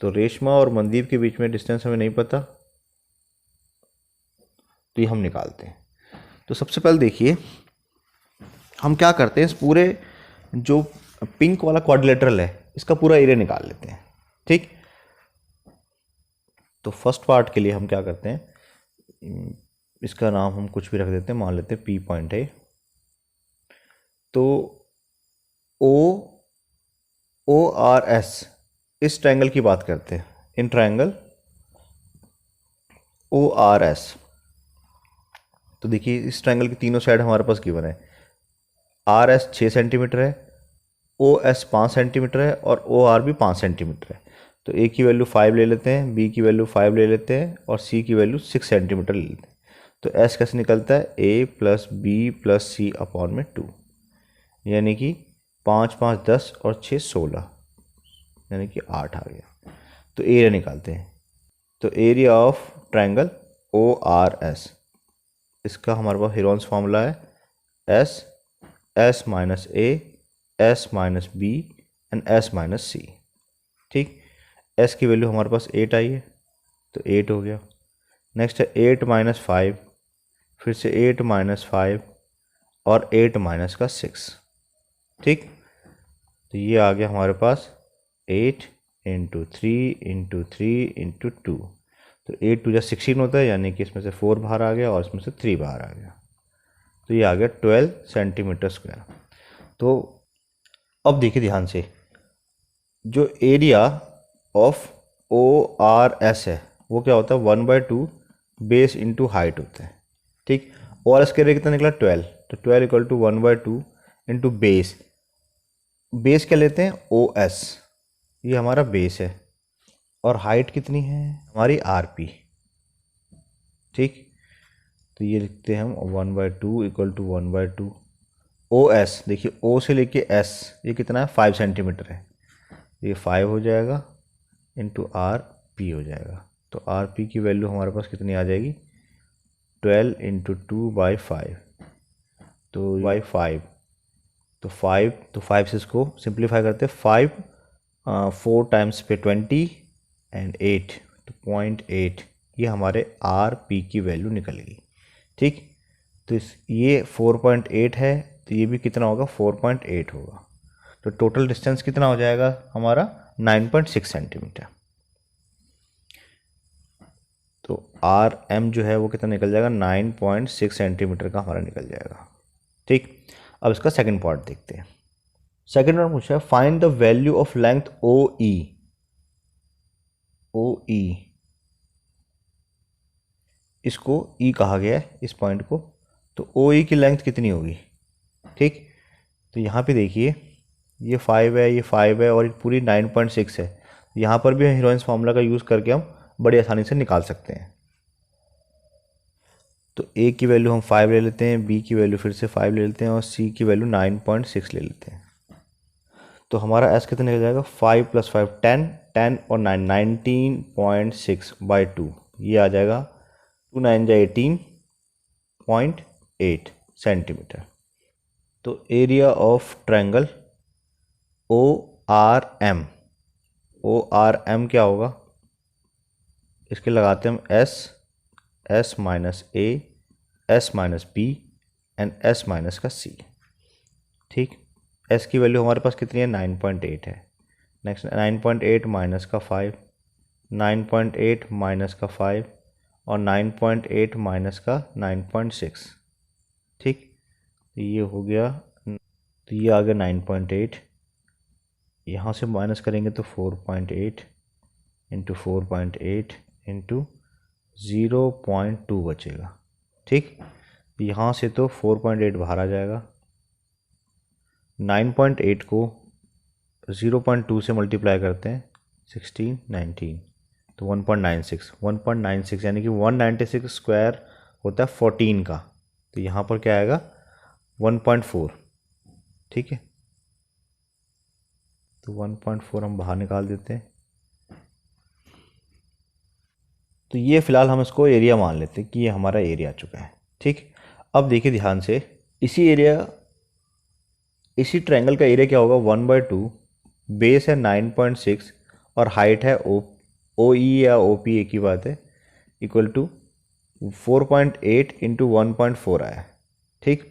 तो रेशमा और मनदीप के बीच में डिस्टेंस हमें नहीं पता, तो ये हम निकालते हैं। तो सबसे पहले देखिए हम क्या करते हैं, इस पूरे जो पिंक वाला क्वाड्रिलेटरल है इसका पूरा एरिया निकाल लेते हैं, ठीक। तो फर्स्ट पार्ट के लिए हम क्या करते हैं, इसका नाम हम कुछ भी रख देते हैं, मान लेते हैं P पॉइंट है। तो ORS इस ट्रायंगल की बात करते हैं, इन ट्रायंगल ORS। तो देखिए इस ट्रायंगल की तीनों साइड हमारे पास गिवन है। RS 6 सेंटीमीटर है, OS 5 सेंटीमीटर है, और OR भी 5 सेंटीमीटर है। तो A की वैल्यू 5 ले लेते हैं, B की वैल्यू 5 ले लेते हैं, और C की वैल्यू 6 सेंटीमीटर ले लेते हैं। तो S कैसे निकलता है, A plus B plus C upon में 2, यानी कि 5 5 10 और 6 16, यानी कि 8 आ गया। तो एरिया निकालते हैं। तो एरिया ऑफ ट्रायंगल ORS, इसका हमारे पास हेरोन्स फार्मूला है S minus A, S minus B and S minus C, ठीक। S की वैल्यू हमारे पास 8 आई है, तो 8 हो गया। नेक्स्ट है 8 माइनस 5, फिर से 8 माइनस 5 और 8 माइनस का 6, ठीक। तो ये आ गया हमारे पास 8 इंटू 3 इंटू 3 इंटू 2। तो 8 टू 16 होता है, यानी कि इसमें से 4 बाहर आ गया और इसमें से 3 बाहर आ गया। तो ये आ गया 12 सेंटीमीटर स्क्वायर। तो अब देखिए ध्यान से, जो एरिया ऑफ ORS है वो क्या होता है, 1/2 बेस इंटू हाइट होता है, ठीक। और इसके एरिया कितना निकला 12, तो 12 equal to 1/2 into base. Base क्या लेते हैं OS, ये हमारा बेस है, और हाइट कितनी है हमारी RP, ठीक। तो ये लिखते हैं हम 1/2 इक्वल टू 1/2 OS। देखिए O से लेके S ये कितना है 5 सेंटीमीटर है, ये 5 हो जाएगा इंटू RP हो जाएगा। तो RP की वैल्यू हमारे पास कितनी आ जाएगी, 12 इंटू 2/5, तो बाई 5, तो 5 से इसको सिंप्लीफाई करते हैं। 5 4 टाइम्स पे 20 एंड 8 तो 0.8, ये हमारे RP की वैल्यू निकल गई, ठीक। तो ये 4.8 है, तो ये भी कितना होगा 4.8 होगा। तो टोटल डिस्टेंस कितना हो जाएगा हमारा 9.6 सेंटीमीटर। तो आर एम जो है वो कितना निकल जाएगा 9.6 सेंटीमीटर का हमारा निकल जाएगा। ठीक, अब इसका सेकंड पार्ट देखते हैं। सेकंड पार्ट पूछा है find the value of length O E. O E इसको ई कहा गया है इस पॉइंट को, तो ओ ई की लेंथ कितनी होगी। ठीक, तो यहाँ पे देखिए ये 5 है, ये 5 है और ये पूरी 9.6 है। यहाँ पर भी हीरोइंस फार्मूला का यूज़ करके हम बड़ी आसानी से निकाल सकते हैं। तो ए की वैल्यू हम 5 ले लेते हैं, बी की वैल्यू फिर से 5 ले लेते हैं और सी की वैल्यू 9.6 ले लेते हैं। तो हमारा एस कितना निकल जाएगा 5 + 5 10, 10 और 9 19.6/2, ये आ जाएगा 2 9 जा 18.8 सेंटीमीटर। तो area of triangle O R M, O R M क्या होगा, इसके लगाते हैं हम S, S minus A, S minus B and S minus का सी। ठीक, एस की वैल्यू हमारे पास कितनी है 9.8 है। नेक्स्ट 9.8 माइनस का 5, 9.8 माइनस का 5 और 9.8 माइनस का 9.6। ठीक, तो ये हो गया, तो ये आ गया 9.8, यहाँ से माइनस करेंगे तो 4.8 इंटू 4.8 इंटू 0.2 बचेगा। ठीक, यहाँ से तो 4.8 बाहर आ जाएगा, 9.8 को 0.2 से मल्टीप्लाई करते हैं 16 19, तो 1.96, 1.96 यानी कि 196 स्क्वायर होता है 14 का, तो यहाँ पर क्या आएगा 1.4। ठीक है, तो 1.4 हम बाहर निकाल देते हैं। तो ये फ़िलहाल हम इसको एरिया मान लेते हैं कि ये हमारा एरिया आ चुका है। ठीक, अब देखिए ध्यान से, इसी ट्रायंगल का एरिया क्या होगा 1/2, बेस है 9.6 और हाइट है ओ ई या ओ पी एक ही बात है, इक्वल टू 4.8 इंटू 1.4 आया। ठीक,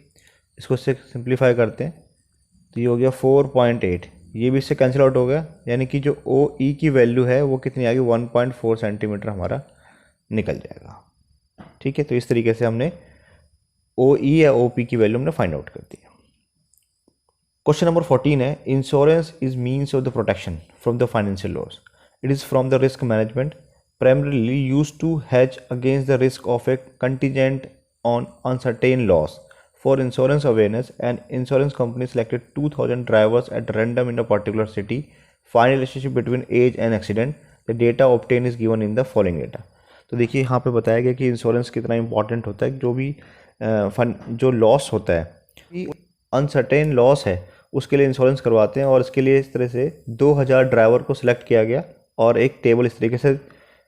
इसको इससे सिंप्लीफाई करते हैं तो ये हो गया 4.8, ये भी इससे कैंसिल आउट हो गया, यानी कि जो ओ ई की वैल्यू है वो कितनी आ गई 1.4 सेंटीमीटर हमारा निकल जाएगा। ठीक है, तो इस तरीके से हमने ओ ई या ओ पी की वैल्यू हमने फाइंड आउट कर दी। क्वेश्चन नंबर 14 है insurance is means of the protection from the financial loss. It is from the risk management primarily used to hedge against the risk of a contingent on uncertain loss. For insurance awareness, an insurance company selected 2,000 drivers at random in a particular city. Find relationship between age and accident. The data obtained is given in the following data. तो देखिए यहाँ पे बताया गया कि insurance कितना important होता है, जो भी जो लॉस होता है, अनसर्टेन लॉस है, उसके लिए इंश्योरेंस करवाते हैं और इसके लिए इस तरह से 2,000 ड्राइवर को सिलेक्ट किया गया और एक टेबल इस तरीके से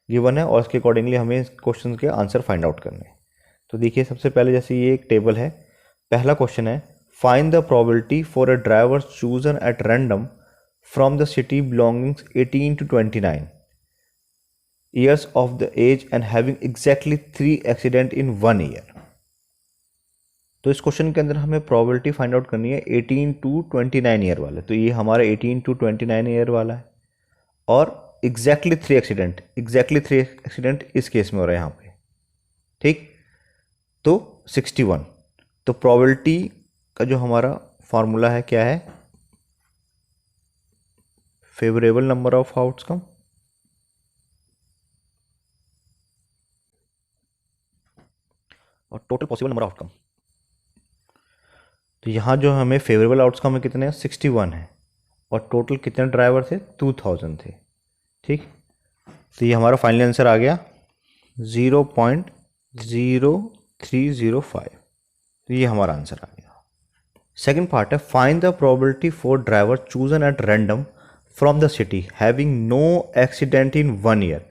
गिवन है और उसके अकॉर्डिंगली हमें इस क्वेश्चन के आंसर फाइंड आउट करने हैं। तो देखिए सबसे पहले जैसे ये एक टेबल है, पहला क्वेश्चन है find the probability for a driver chosen at random from the city belongings 18 to 29 years of the age and having exactly 3 accident in 1 year. तो इस क्वेश्चन के अंदर हमें प्रोबेबिलिटी फाइंड आउट करनी है 18 to 29 ईयर वाला, तो ये हमारा 18 to 29 ईयर वाला है और एग्जैक्टली 3 एक्सीडेंट इस केस में हो रहा है यहाँ पे। ठीक, तो 61। तो प्रोबेबिलिटी का जो हमारा फॉर्मूला है क्या है, फेवरेबल नंबर ऑफ आउटकम और total possible number of outcome. तो यहाँ जो हमें फेवरेबल आउटकम है कितने 61 है और टोटल कितने ड्राइवर थे 2000 थे। ठीक, तो ये हमारा फाइनल आंसर आ गया 0.0305। तो ये हमारा आंसर आ गया। सेकंड पार्ट है find the probability for driver chosen at random from the city having no accident in 1 year.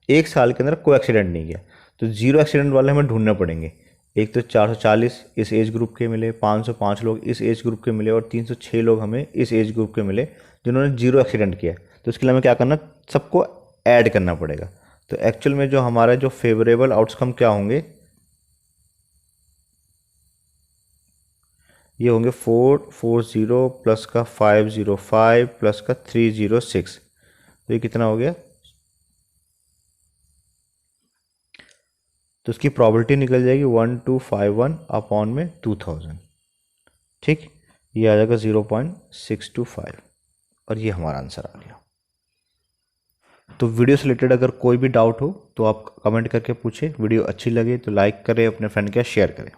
एक साल के अंदर कोई एक्सीडेंट नहीं किया, तो 0 एक्सीडेंट वाले हमें ढूंढने पड़ेंगे। एक तो 440 इस एज ग्रुप के मिले, 505 लोग इस एज ग्रुप के मिले और 306 लोग हमें इस एज ग्रुप के मिले जिन्होंने 0 एक्सीडेंट किया। तो इसके लिए हमें क्या करना, सबको ऐड करना पड़ेगा। तो एक्चुअल में जो हमारा जो फेवरेबल आउटकम क्या होंगे, ये होंगे 440 प्लस का 505 प्लस का 306, तो ये कितना हो गया, तो इसकी प्रॉबिलिटी निकल जाएगी 1251 अपॉन में 2000। ठीक, ये आ जाएगा 0.625 और ये हमारा आंसर आ गया। तो वीडियो से रिलेटेड अगर कोई भी डाउट हो तो आप कमेंट करके पूछें। वीडियो अच्छी लगे तो लाइक करें, अपने फ्रेंड के साथ शेयर करें।